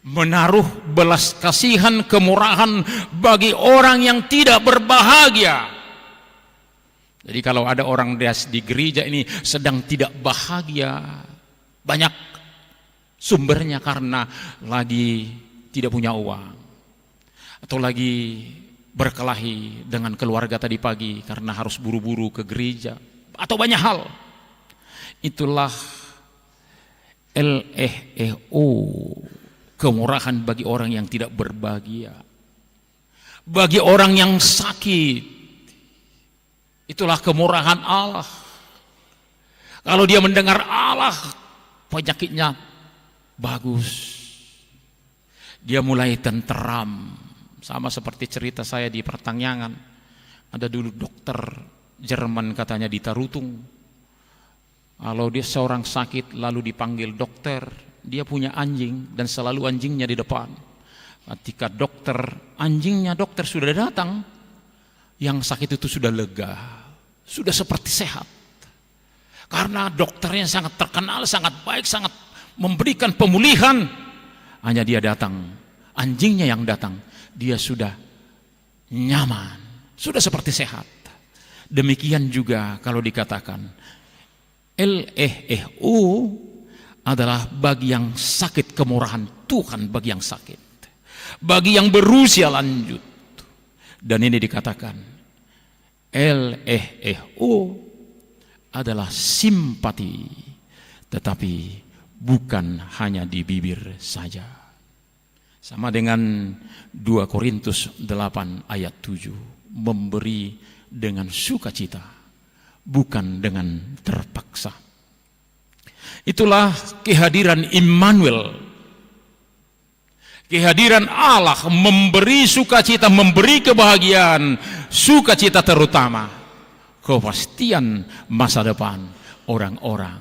menaruh belas kasihan, kemurahan bagi orang yang tidak berbahagia. Jadi kalau ada orang di gereja ini sedang tidak bahagia, banyak sumbernya karena lagi tidak punya uang, atau lagi berkelahi dengan keluarga tadi pagi karena harus buru-buru ke gereja, atau banyak hal. Itulah el-eh-eh-o, kemurahan bagi orang yang tidak berbahagia, bagi orang yang sakit. Itulah kemurahan Allah. Kalau dia mendengar Allah, penyakitnya bagus, dia mulai tenteram. Sama seperti cerita saya di Pertangyangan. Ada dulu dokter Jerman katanya di Tarutung. Kalau dia seorang sakit lalu dipanggil dokter, dia punya anjing dan selalu anjingnya di depan. Ketika anjingnya dokter sudah datang, yang sakit itu sudah lega, sudah seperti sehat. Karena dokternya sangat terkenal, sangat baik, sangat memberikan pemulihan. Hanya dia datang, anjingnya yang datang, dia sudah nyaman, sudah seperti sehat. Demikian juga kalau dikatakan el-eh-eh-u adalah bagi yang sakit kemurahan Tuhan, bagi yang sakit, bagi yang berusia lanjut. Dan ini dikatakan el-eh-eh-u adalah simpati, tetapi bukan hanya di bibir saja. Sama dengan 2 Korintus 8 ayat 7, memberi dengan sukacita, bukan dengan terpaksa. Itulah kehadiran Immanuel, kehadiran Allah memberi sukacita, memberi kebahagiaan, sukacita terutama, kepastian masa depan orang-orang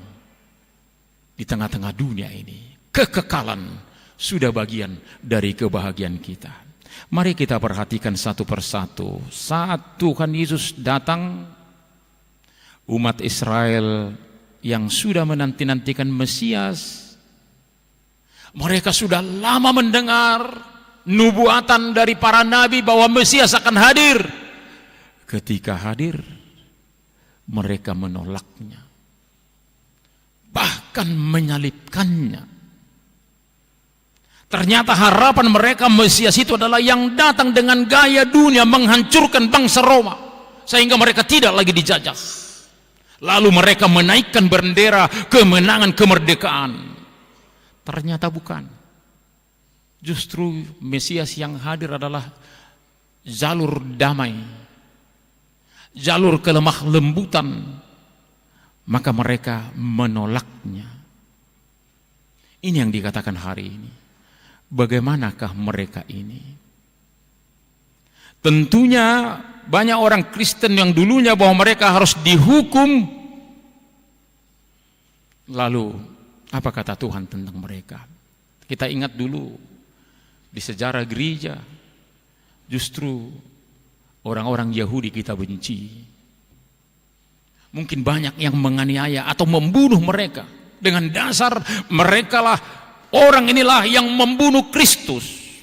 di tengah-tengah dunia ini. Kekekalan sudah bagian dari kebahagiaan kita. Mari kita perhatikan satu persatu. Saat Tuhan Yesus datang, umat Israel yang sudah menanti-nantikan Mesias, mereka sudah lama mendengar nubuatan dari para nabi bahwa Mesias akan hadir. Ketika hadir, mereka menolaknya, bahkan menyalibkannya. Ternyata harapan mereka Mesias itu adalah yang datang dengan gaya dunia menghancurkan bangsa Roma, sehingga mereka tidak lagi dijajah. Lalu mereka menaikkan bendera kemenangan kemerdekaan. Ternyata bukan. Justru Mesias yang hadir adalah jalur damai, jalur kelemah lembutan. Maka mereka menolaknya. Ini yang dikatakan hari ini. Bagaimanakah mereka ini? Tentunya banyak orang Kristen yang dulunya bahwa mereka harus dihukum. Lalu apa kata Tuhan tentang mereka? Kita ingat dulu di sejarah gereja, justru orang-orang Yahudi kita benci. Mungkin banyak yang menganiaya atau membunuh mereka dengan dasar merekalah orang inilah yang membunuh Kristus.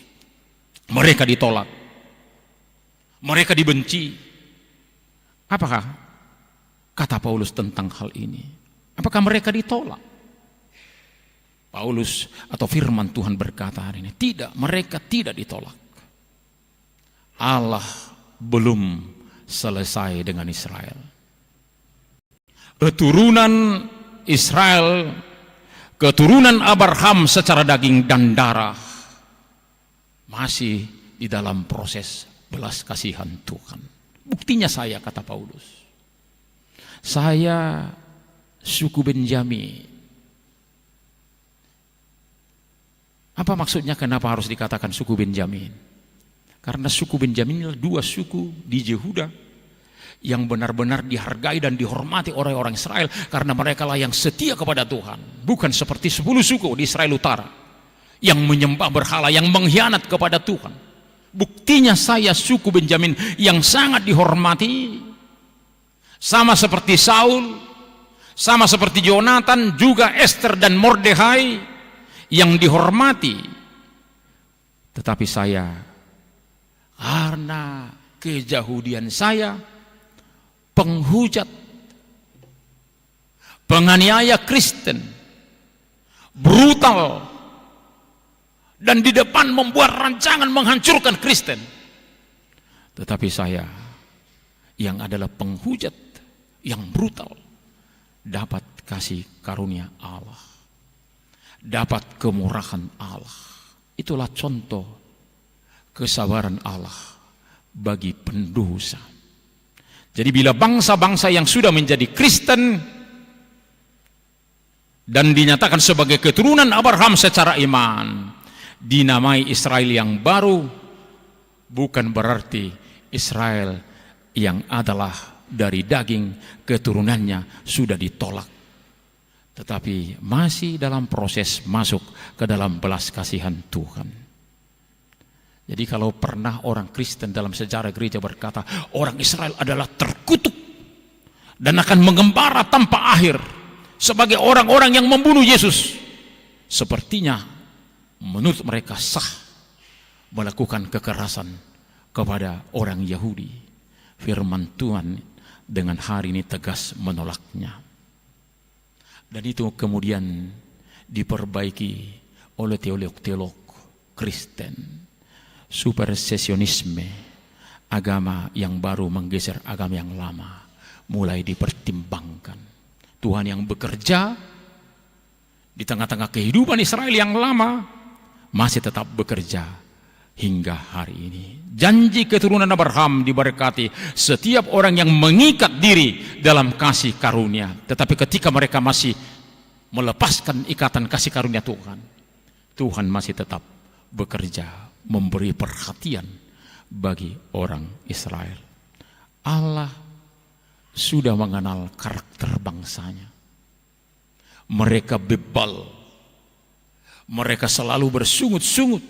Mereka ditolak, mereka dibenci. Apakah kata Paulus tentang hal ini? Apakah mereka ditolak? Paulus atau firman Tuhan berkata hari ini, tidak, mereka tidak ditolak. Allah belum selesai dengan Israel. Keturunan Israel, keturunan Abraham secara daging dan darah, masih di dalam proses belas kasihan Tuhan. Buktinya saya, kata Paulus, saya suku Benyamin. Apa maksudnya kenapa harus dikatakan suku Benyamin? Karena suku Benyamin adalah 2 suku di Yehuda yang benar-benar dihargai dan dihormati oleh orang Israel, karena mereka lah yang setia kepada Tuhan. Bukan seperti 10 suku di Israel Utara yang menyembah berhala, yang mengkhianat kepada Tuhan. Buktinya saya suku Benyamin yang sangat dihormati, sama seperti Saul, sama seperti Yonatan, juga Esther dan Mordekhai yang dihormati. Tetapi saya, karena kejahudian saya, penghujat, penganiaya Kristen, brutal, dan di depan membuat rancangan menghancurkan Kristen. Tetapi saya yang adalah penghujat, yang brutal, dapat kasih karunia Allah, dapat kemurahan Allah. Itulah contoh kesabaran Allah bagi pendosa. Jadi bila bangsa-bangsa yang sudah menjadi Kristen dan dinyatakan sebagai keturunan Abraham secara iman, dinamai Israel yang baru, bukan berarti Israel yang adalah dari daging keturunannya sudah ditolak, tetapi masih dalam proses masuk ke dalam belas kasihan Tuhan. Jadi kalau pernah orang Kristen dalam sejarah gereja berkata orang Israel adalah terkutuk dan akan mengembara tanpa akhir sebagai orang-orang yang membunuh Yesus, sepertinya menurut mereka sah melakukan kekerasan kepada orang Yahudi. Firman Tuhan dengan hari ini tegas menolaknya. Dan itu kemudian diperbaiki oleh teolog-teolog Kristen. Supersesionisme, agama yang baru menggeser agama yang lama, mulai dipertimbangkan. Tuhan yang bekerja di tengah-tengah kehidupan Israel yang lama masih tetap bekerja hingga hari ini. Janji keturunan Abraham diberkati setiap orang yang mengikat diri dalam kasih karunia. Tetapi ketika mereka masih melepaskan ikatan kasih karunia Tuhan, Tuhan masih tetap bekerja, memberi perhatian bagi orang Israel. Allah sudah mengenal karakter bangsanya. Mereka bebal, mereka selalu bersungut-sungut,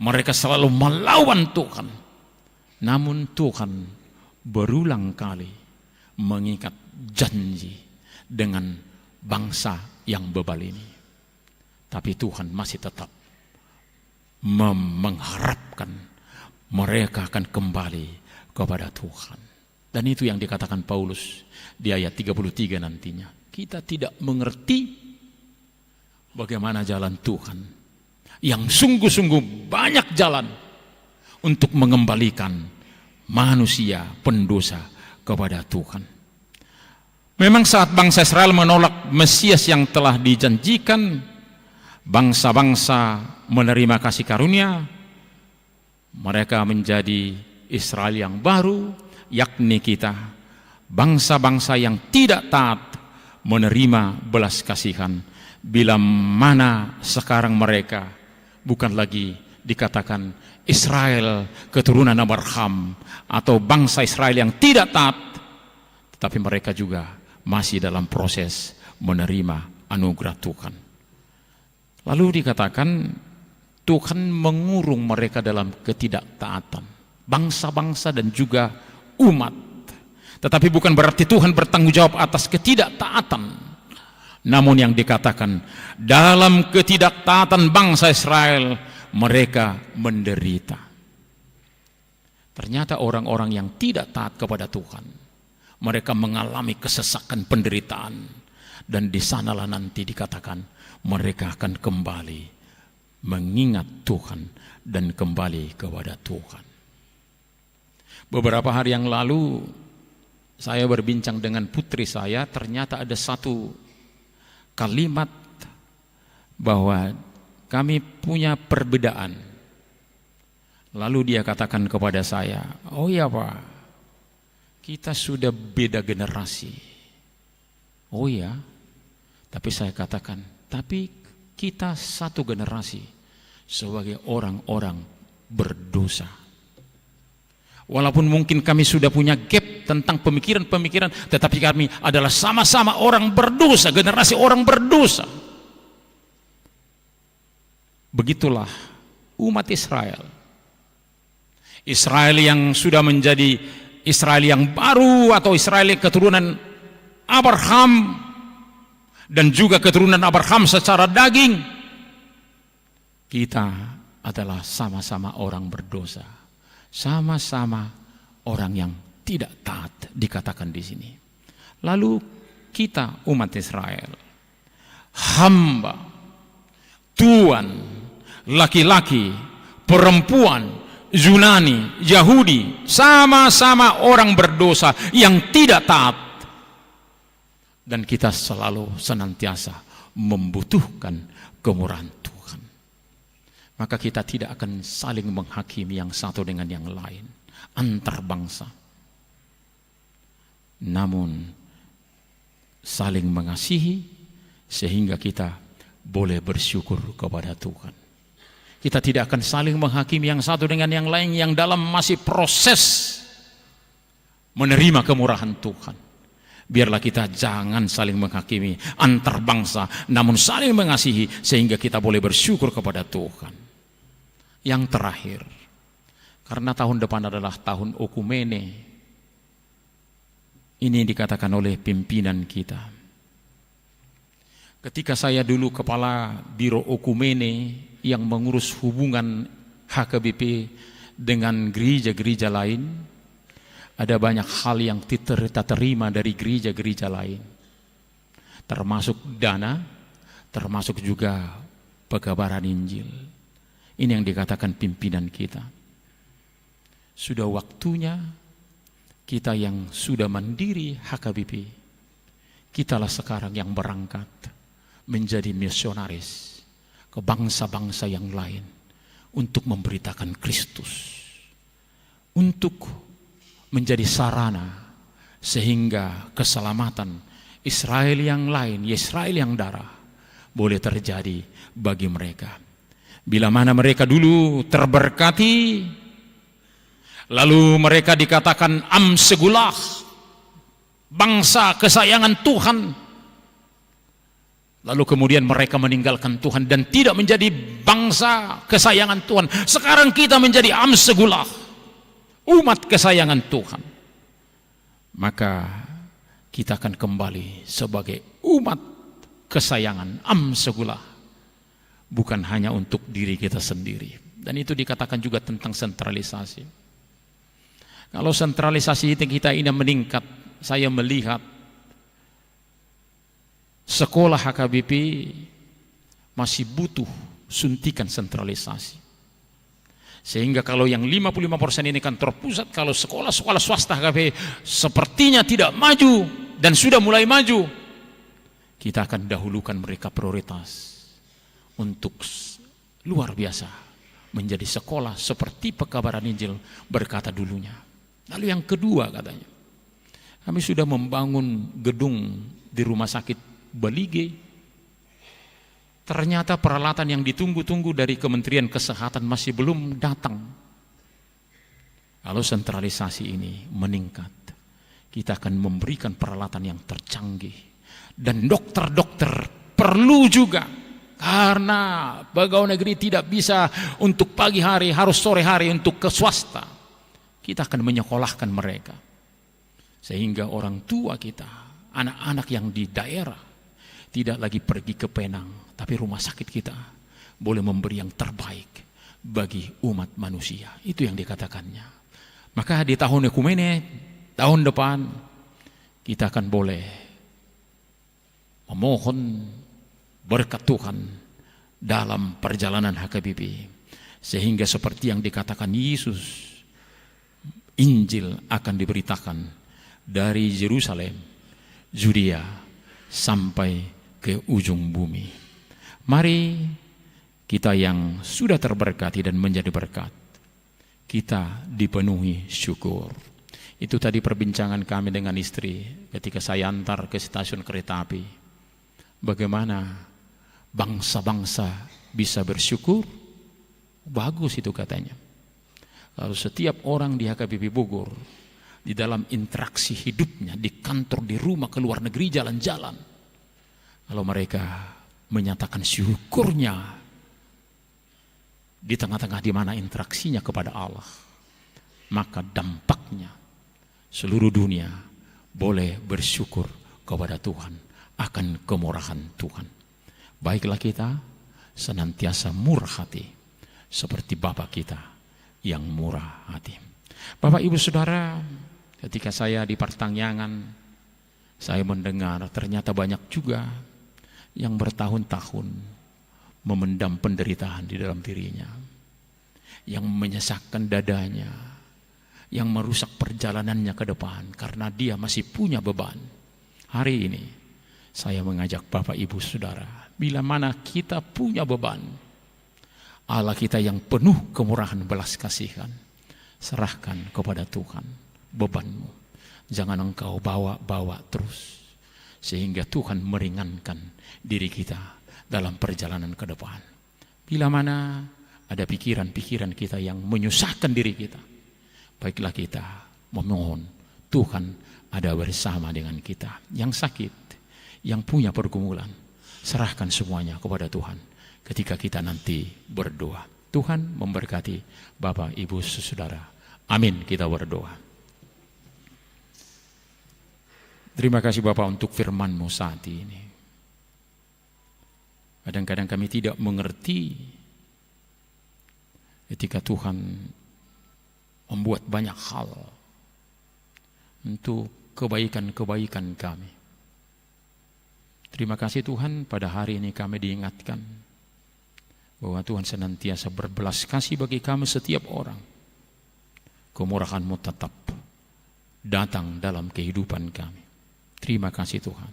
mereka selalu melawan Tuhan. Namun Tuhan berulang kali mengikat janji dengan bangsa yang bebal ini. Tapi Tuhan masih tetap mengharapkan mereka akan kembali kepada Tuhan. Dan itu yang dikatakan Paulus di ayat 33 nantinya. Kita tidak mengerti bagaimana jalan Tuhan yang sungguh-sungguh banyak jalan untuk mengembalikan manusia pendosa kepada Tuhan. Memang saat bangsa Israel menolak Mesias yang telah dijanjikan, bangsa-bangsa menerima kasih karunia, mereka menjadi Israel yang baru, yakni kita, bangsa-bangsa yang tidak taat menerima belas kasihan, bila mana sekarang mereka bukan lagi dikatakan Israel keturunan Abraham atau bangsa Israel yang tidak taat, tetapi mereka juga masih dalam proses menerima anugerah Tuhan. Lalu dikatakan Tuhan mengurung mereka dalam ketidaktaatan, bangsa-bangsa dan juga umat. Tetapi bukan berarti Tuhan bertanggung jawab atas ketidaktaatan. Namun yang dikatakan dalam ketidaktaatan bangsa Israel, mereka menderita. Ternyata orang-orang yang tidak taat kepada Tuhan, mereka mengalami kesesakan, penderitaan. Dan di sanalah nanti dikatakan mereka akan kembali mengingat Tuhan dan kembali kepada Tuhan. Beberapa hari yang lalu saya berbincang dengan putri saya, ternyata ada satu kalimat bahwa kami punya perbedaan. Lalu dia katakan kepada saya, "Oh iya Pak, kita sudah beda generasi." Oh iya, tapi saya katakan, tapi kita satu generasi sebagai orang-orang berdosa. Walaupun mungkin kami sudah punya gap tentang pemikiran-pemikiran, tetapi kami adalah sama-sama orang berdosa, generasi orang berdosa. Begitulah umat Israel. Israel yang sudah menjadi Israel yang baru atau Israel keturunan Abraham dan juga keturunan Abraham secara daging. Kita adalah sama-sama orang berdosa. Sama-sama orang yang tidak taat dikatakan di sini. Lalu kita umat Israel, hamba, tuan, laki-laki, perempuan, Yunani, Yahudi, sama-sama orang berdosa yang tidak taat. Dan kita selalu senantiasa membutuhkan kemurahan Tuhan. Maka kita tidak akan saling menghakimi yang satu dengan yang lain antar bangsa, namun saling mengasihi sehingga kita boleh bersyukur kepada Tuhan. Kita tidak akan saling menghakimi yang satu dengan yang lain yang dalam masih proses menerima kemurahan Tuhan. Biarlah kita jangan saling menghakimi antar bangsa, namun saling mengasihi sehingga kita boleh bersyukur kepada Tuhan. Yang terakhir, karena tahun depan adalah tahun Okumene, ini dikatakan oleh pimpinan kita. Ketika saya dulu kepala Biro Okumene yang mengurus hubungan HKBP dengan gereja-gereja lain, ada banyak hal yang kita terima dari gereja-gereja lain, termasuk dana, termasuk juga pekabaran Injil. Ini yang dikatakan pimpinan kita. Sudah waktunya kita yang sudah mandiri HKBP, kitalah sekarang yang berangkat menjadi misionaris ke bangsa-bangsa yang lain untuk memberitakan Kristus, untuk menjadi sarana sehingga keselamatan Israel yang lain, Israel yang darah, boleh terjadi bagi mereka. Bila mana mereka dulu terberkati, lalu mereka dikatakan Am Segulah, bangsa kesayangan Tuhan. Lalu kemudian mereka meninggalkan Tuhan dan tidak menjadi bangsa kesayangan Tuhan. Sekarang kita menjadi Am Segulah, umat kesayangan Tuhan. Maka kita akan kembali sebagai umat kesayangan Am Segulah, bukan hanya untuk diri kita sendiri. Dan itu dikatakan juga tentang sentralisasi. Kalau sentralisasi kita ini meningkat, saya melihat sekolah HKBP masih butuh suntikan sentralisasi. Sehingga kalau yang 55% ini kan terpusat, kalau sekolah-sekolah swasta HKBP sepertinya tidak maju dan sudah mulai maju, kita akan dahulukan mereka prioritas untuk luar biasa menjadi sekolah seperti Pekabaran Injil berkata dulunya. Lalu yang kedua katanya, kami sudah membangun gedung di rumah sakit Balige. Ternyata peralatan yang ditunggu-tunggu dari Kementerian Kesehatan masih belum datang. Kalau sentralisasi ini meningkat, kita akan memberikan peralatan yang tercanggih. Dan dokter-dokter perlu juga, karena pegawai negeri tidak bisa untuk pagi hari, harus sore hari untuk ke swasta. Kita akan menyekolahkan mereka. Sehingga orang tua kita, anak-anak yang di daerah, tidak lagi pergi ke Penang, tapi rumah sakit kita boleh memberi yang terbaik bagi umat manusia. Itu yang dikatakannya. Maka di tahun ekumene, tahun depan, kita akan boleh memohon berkat Tuhan dalam perjalanan HKBP. Sehingga seperti yang dikatakan Yesus, Injil akan diberitakan dari Yerusalem, Judea, sampai ke ujung bumi. Mari kita yang sudah terberkati dan menjadi berkat, kita dipenuhi syukur. Itu tadi perbincangan kami dengan istri ketika saya antar ke stasiun kereta api. Bagaimana bangsa-bangsa bisa bersyukur? Bagus itu katanya. Kalau setiap orang di HKBP Bogor, di dalam interaksi hidupnya, di kantor, di rumah, ke luar negeri, jalan-jalan, kalau mereka menyatakan syukurnya di tengah-tengah di mana interaksinya kepada Allah, maka dampaknya seluruh dunia boleh bersyukur kepada Tuhan akan kemurahan Tuhan. Baiklah kita senantiasa murah hati seperti Bapa kita yang murah hati. Bapak Ibu Saudara, ketika saya di Parahyangan, saya mendengar ternyata banyak juga yang bertahun-tahun memendam penderitaan di dalam dirinya, yang menyesakkan dadanya, yang merusak perjalanannya ke depan karena dia masih punya beban. Hari ini saya mengajak Bapak Ibu Saudara, bila mana kita punya beban, Allah kita yang penuh kemurahan belas kasihan, serahkan kepada Tuhan bebanmu. Jangan engkau bawa-bawa terus, sehingga Tuhan meringankan diri kita dalam perjalanan ke depan. Bila mana ada pikiran-pikiran kita yang menyusahkan diri kita, baiklah kita memohon Tuhan ada bersama dengan kita. Yang sakit, yang punya pergumulan, serahkan semuanya kepada Tuhan ketika kita nanti berdoa. Tuhan memberkati Bapak, Ibu, Saudara. Amin. Kita berdoa. Terima kasih Bapak untuk firman-Mu saat ini. Kadang-kadang kami tidak mengerti ketika Tuhan membuat banyak hal untuk kebaikan-kebaikan kami. Terima kasih Tuhan, pada hari ini kami diingatkan bahwa Tuhan senantiasa berbelas kasih bagi kami setiap orang. Kemurahan-Mu tetap datang dalam kehidupan kami. Terima kasih Tuhan.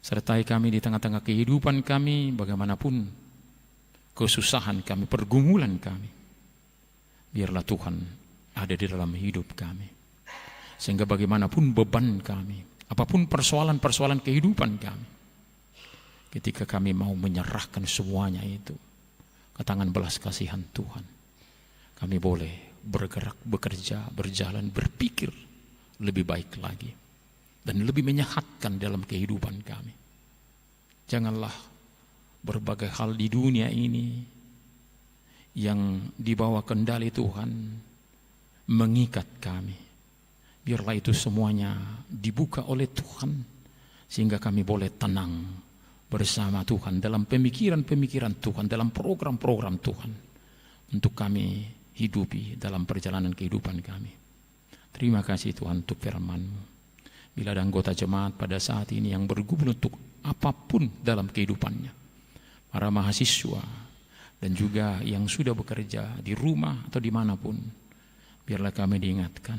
Sertai kami di tengah-tengah kehidupan kami bagaimanapun kesusahan kami, pergumulan kami, biarlah Tuhan ada di dalam hidup kami. Sehingga bagaimanapun beban kami, apapun persoalan-persoalan kehidupan kami, ketika kami mau menyerahkan semuanya itu ke tangan belas kasihan Tuhan, kami boleh bergerak, bekerja, berjalan, berpikir lebih baik lagi dan lebih menyehatkan dalam kehidupan kami. Janganlah berbagai hal di dunia ini yang dibawa kendali Tuhan mengikat kami. Biarlah itu semuanya dibuka oleh Tuhan, sehingga kami boleh tenang bersama Tuhan dalam pemikiran-pemikiran Tuhan, dalam program-program Tuhan untuk kami hidupi dalam perjalanan kehidupan kami. Terima kasih Tuhan untuk firman-Mu. Bila ada anggota jemaat pada saat ini yang bergumul untuk apapun dalam kehidupannya, para mahasiswa dan juga yang sudah bekerja di rumah atau dimanapun, biarlah kami diingatkan,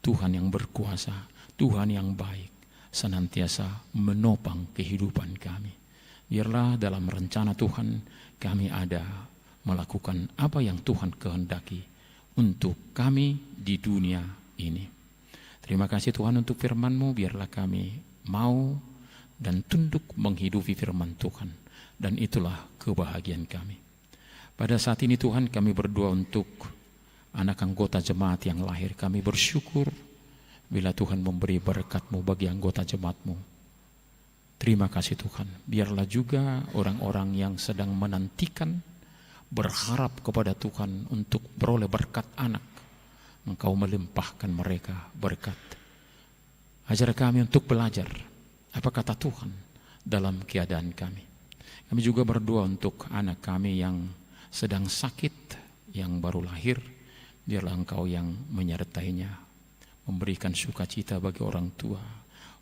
Tuhan yang berkuasa, Tuhan yang baik, senantiasa menopang kehidupan kami. Biarlah dalam rencana Tuhan kami ada melakukan apa yang Tuhan kehendaki untuk kami di dunia ini. Terima kasih Tuhan untuk firman-Mu. Biarlah kami mau dan tunduk menghidupi firman Tuhan, dan itulah kebahagiaan kami. Pada saat ini Tuhan, kami berdoa untuk anak anggota jemaat yang lahir. Kami bersyukur bila Tuhan memberi berkat-Mu bagi anggota jemaat-Mu. Terima kasih Tuhan. Biarlah juga orang-orang yang sedang menantikan, berharap kepada Tuhan untuk beroleh berkat anak, Engkau melimpahkan mereka berkat. Ajar kami untuk belajar apa kata Tuhan dalam keadaan kami. Kami juga berdoa untuk anak kami yang sedang sakit, yang baru lahir. Biarlah Engkau yang menyertainya, memberikan sukacita bagi orang tua,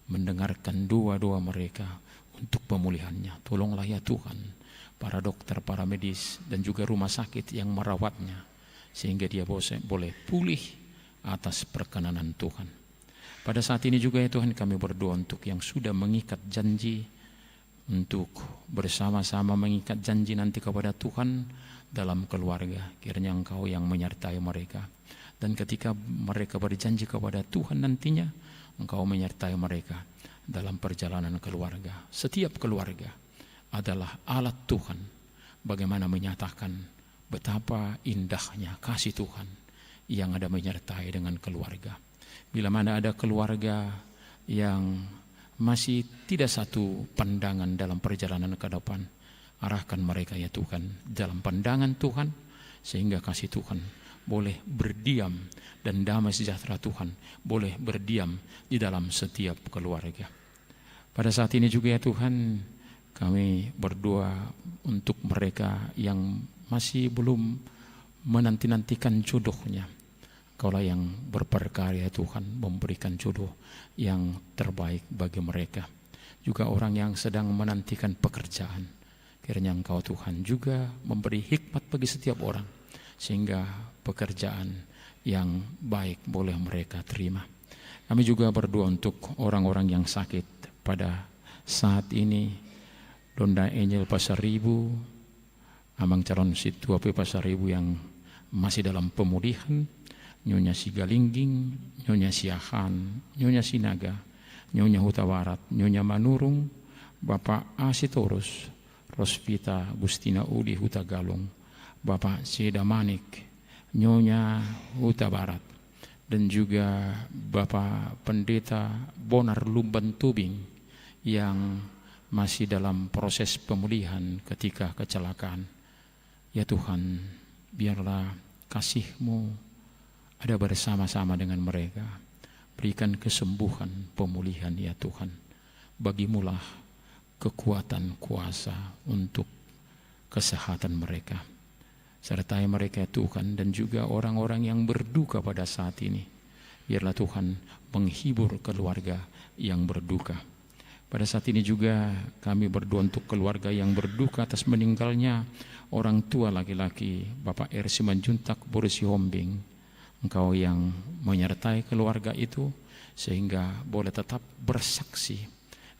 mendengarkan doa-doa mereka untuk pemulihannya. Tolonglah ya Tuhan, para dokter, para medis, dan juga rumah sakit yang merawatnya, sehingga dia boleh pulih atas perkenanan Tuhan. Pada saat ini juga ya Tuhan, kami berdoa untuk yang sudah mengikat janji, untuk bersama-sama mengikat janji nanti kepada Tuhan dalam keluarga. Kiranya Engkau yang menyertai mereka, dan ketika mereka berjanji kepada Tuhan nantinya, Engkau menyertai mereka dalam perjalanan keluarga. Setiap keluarga adalah alat Tuhan bagaimana menyatakan betapa indahnya kasih Tuhan yang ada menyertai dengan keluarga. Bila mana ada keluarga yang masih tidak satu pandangan dalam perjalanan ke depan, arahkan mereka ya Tuhan dalam pandangan Tuhan, sehingga kasih Tuhan boleh berdiam dan damai sejahtera Tuhan boleh berdiam di dalam setiap keluarga. Pada saat ini juga ya Tuhan, kami berdoa untuk mereka yang masih belum menanti-nantikan jodohnya. Kaulah yang berperkara ya Tuhan, memberikan jodoh yang terbaik bagi mereka. Juga orang yang sedang menantikan pekerjaan, kiranya Engkau Tuhan juga memberi hikmat bagi setiap orang, sehingga pekerjaan yang baik boleh mereka terima. Kami juga berdoa untuk orang-orang yang sakit pada saat ini. Donda Angel Pasaribu, Amang Calon Situape Pasaribu yang masih dalam pemulihan, Nyonya Sigalingging, Nyonya Siahan, Nyonya Sinaga, Nyonya Huta Barat, Nyonya Manurung, Bapak Asitorus, Rosvita Gustina Uli Huta Galung, Bapak Seda Manik, Nyonya Huta Barat, dan juga Bapak Pendeta Bonar Lumban Tubing yang masih dalam proses pemulihan ketika kecelakaan. Ya Tuhan, biarlah kasih-Mu ada bersama-sama dengan mereka. Berikan kesembuhan, pemulihan ya Tuhan. Bagimulah kekuatan kuasa untuk kesehatan mereka. Sertai mereka ya Tuhan, dan juga orang-orang yang berduka pada saat ini. Biarlah Tuhan menghibur keluarga yang berduka. Pada saat ini juga kami berdoa untuk keluarga yang berduka atas meninggalnya orang tua laki-laki Bapak R. Simanjuntak Boris Hombing. Engkau yang menyertai keluarga itu sehingga boleh tetap bersaksi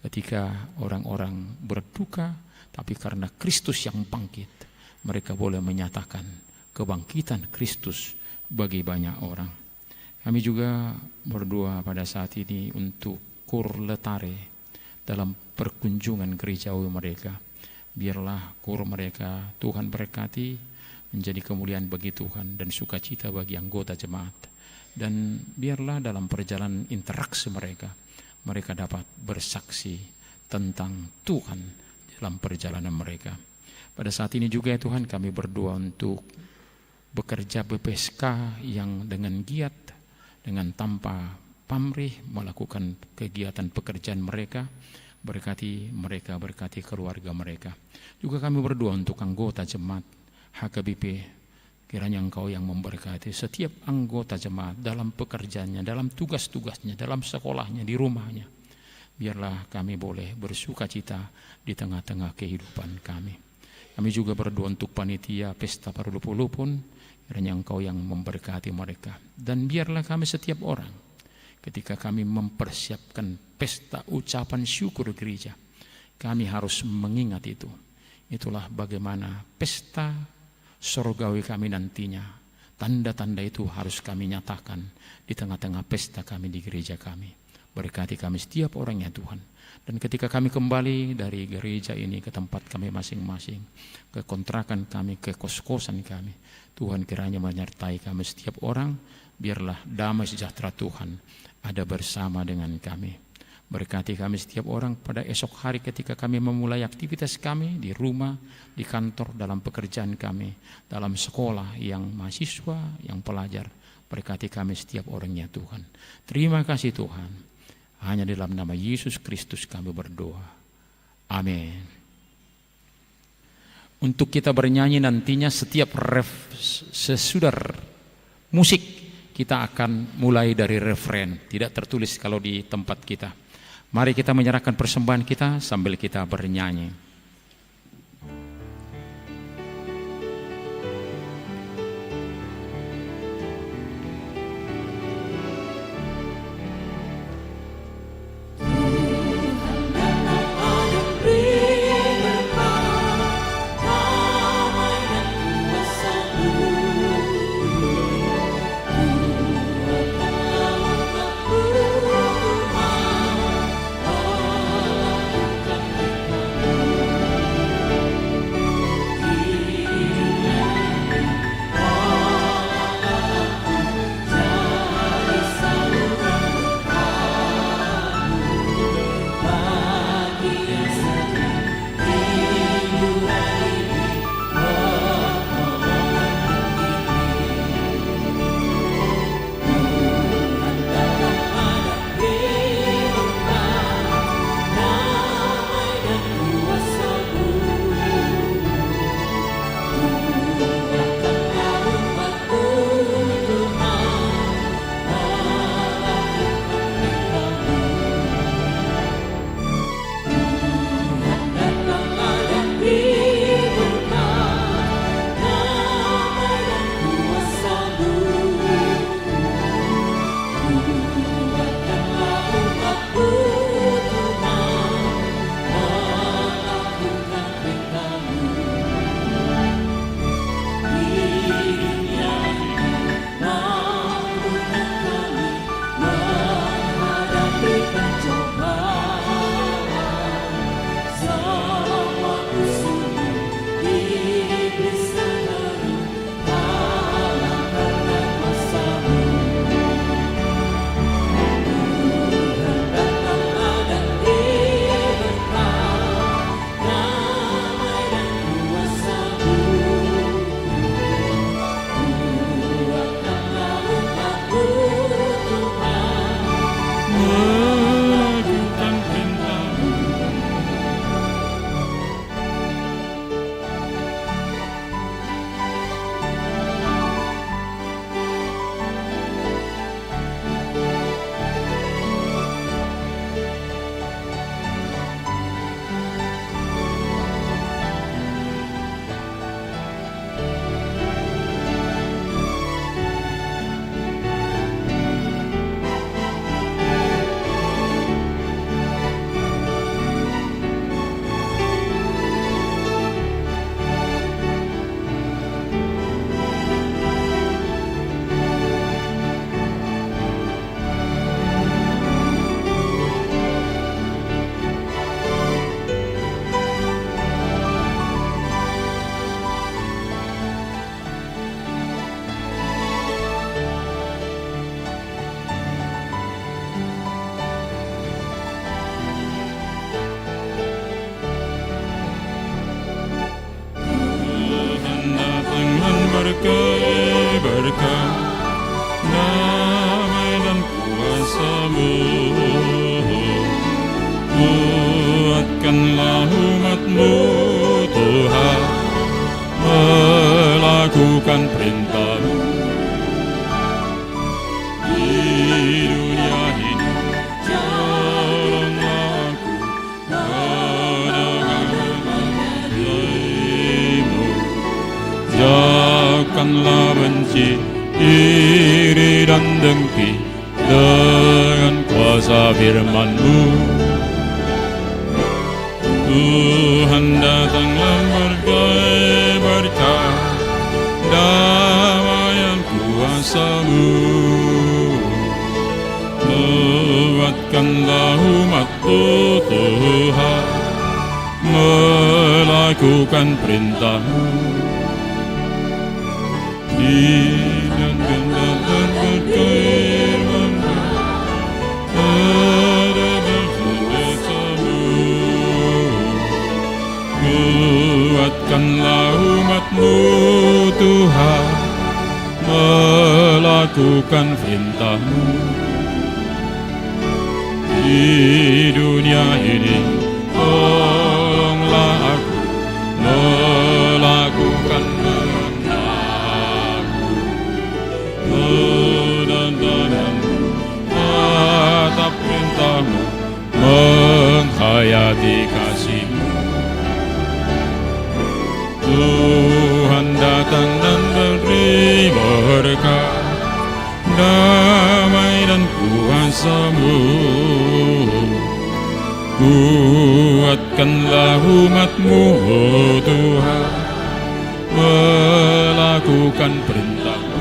ketika orang-orang berduka, tapi karena Kristus yang bangkit, mereka boleh menyatakan kebangkitan Kristus bagi banyak orang. Kami juga berdoa pada saat ini untuk Kur Letare dalam perkunjungan gerejawi mereka. Biarlah kur mereka Tuhan berkati, menjadi kemuliaan bagi Tuhan dan sukacita bagi anggota jemaat. Dan biarlah dalam perjalanan interaksi mereka, mereka dapat bersaksi tentang Tuhan dalam perjalanan mereka. Pada saat ini juga ya Tuhan, kami berdoa untuk bekerja BPSK yang dengan giat, dengan tanpa pamrih melakukan kegiatan pekerjaan mereka. Berkati mereka, berkati keluarga mereka. Juga kami berdoa untuk anggota jemaat HKBP, kiranya Engkau yang memberkati setiap anggota jemaat dalam pekerjaannya, dalam tugas-tugasnya, dalam sekolahnya, di rumahnya. Biarlah kami boleh bersukacita di tengah-tengah kehidupan kami. Kami juga berdoa untuk panitia Pesta Parulupu pun, kiranya Engkau yang memberkati mereka. Dan biarlah kami setiap orang, ketika kami mempersiapkan pesta ucapan syukur gereja, kami harus mengingat itu. Itulah bagaimana pesta surgawi kami nantinya. Tanda-tanda itu harus kami nyatakan di tengah-tengah pesta kami di gereja kami. Berkati kami setiap orang ya Tuhan. Dan ketika kami kembali dari gereja ini ke tempat kami masing-masing, ke kontrakan kami, ke kos-kosan kami, Tuhan kiranya menyertai kami setiap orang. Biarlah damai sejahtera Tuhan ada bersama dengan kami. Berkati kami setiap orang pada esok hari ketika kami memulai aktivitas kami di rumah, di kantor, dalam pekerjaan kami, dalam sekolah, yang mahasiswa, yang pelajar. Berkati kami setiap orang ya Tuhan. Terima kasih Tuhan. Hanya dalam nama Yesus Kristus kami berdoa. Amin. Untuk kita bernyanyi nantinya setiap sesudah musik, kita akan mulai dari referen, tidak tertulis kalau di tempat kita. Mari kita menyerahkan persembahan kita sambil kita bernyanyi. berkah, damai dan kuasa-Mu. Kuatkanlah umat-Mu Tuhan, melakukan perintah-Mu di dunia ini. Tolonglah aku mendengar janji-Mu, jauhkanlah benci, iri dan dengki dengan kuasa firman-Mu. Tuhan datanglah berkah, damai dan kuasa-Mu. Kuatkanlah umat-Mu Tuhan, melakukan perintah-Mu. Kuatkanlah umat-Mu Tuhan, melakukan perintah-Mu di dunia ini. Tolonglah aku melakukan kehendak-Mu, dan tatap perintah-Mu, menghayati kasih-Mu. Tuhan datang dan beri berkah, damai dan kuasa-Mu. Kuatkanlah umat-Mu Tuhan, melakukan perintah-Mu.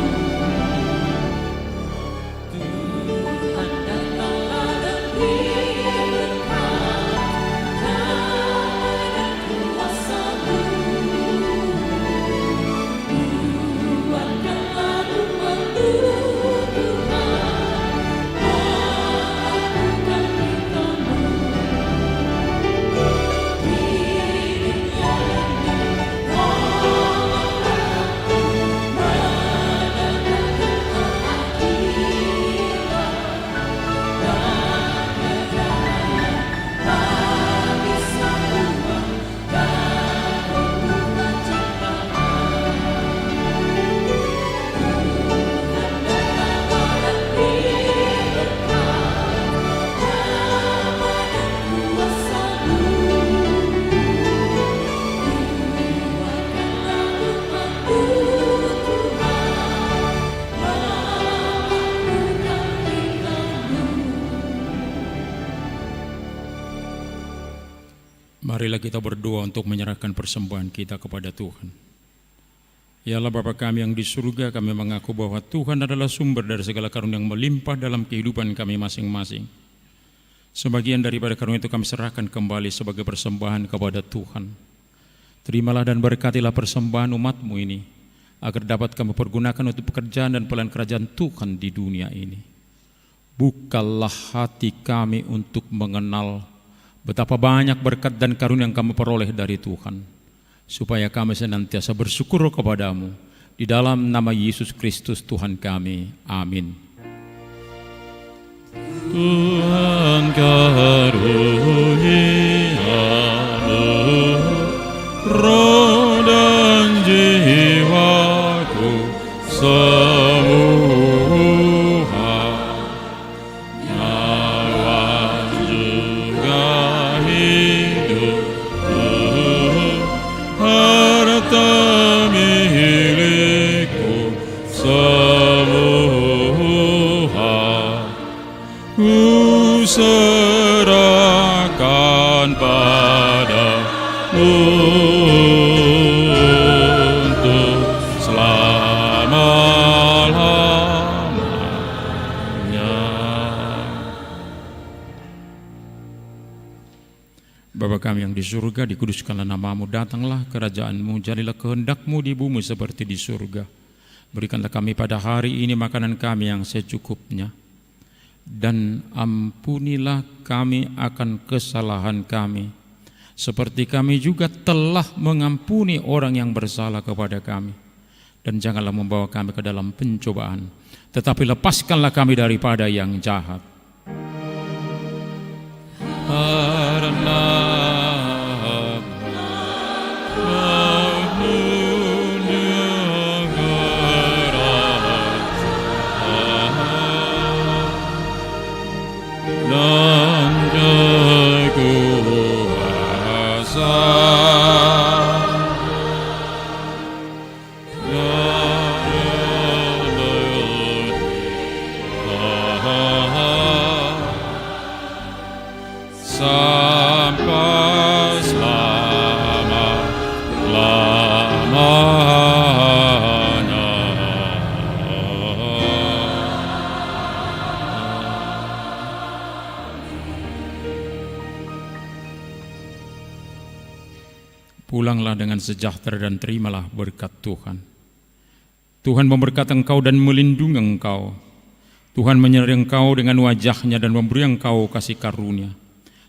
Marilah kita berdoa untuk menyerahkan persembahan kita kepada Tuhan. Ya Allah Bapa kami yang di surga, kami mengaku bahwa Tuhan adalah sumber dari segala karunia yang melimpah dalam kehidupan kami masing-masing. Sebagian daripada karunia itu kami serahkan kembali sebagai persembahan kepada Tuhan. Terimalah dan berkatilah persembahan umat-Mu ini, agar dapat kami pergunakan untuk pekerjaan dan pelayanan kerajaan Tuhan di dunia ini. Bukalah hati kami untuk mengenal betapa banyak berkat dan karunia yang kami peroleh dari Tuhan, supaya kami senantiasa bersyukur kepada-Mu. Di dalam nama Yesus Kristus Tuhan kami. Amin. Tuhan karuniamu roh dan jiwaku semua, nyawa juga hidupku, harta milikku semua, ku serahkan padamu untuk selama-lamanya. Bapa kami yang di surga, dikuduskanlah nama-Mu, datanglah kerajaan-Mu, jadilah kehendak-Mu di bumi seperti di surga. Berikanlah kami pada hari ini makanan kami yang secukupnya, dan ampunilah kami akan kesalahan kami, seperti kami juga telah mengampuni orang yang bersalah kepada kami. dan janganlah membawa kami ke dalam pencobaan, tetapi lepaskanlah kami daripada yang jahat. Sampai selama-lamanya. Pulanglah dengan sejahtera dan terimalah berkat Tuhan. Tuhan memberkati engkau dan melindungi engkau. Tuhan menyertai engkau dengan wajah-Nya dan memberi engkau kasih karunia.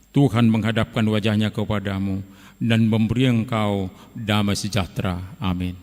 Tuhan menghadapkan wajah-Nya kepadamu dan memberi engkau damai sejahtera. Amin.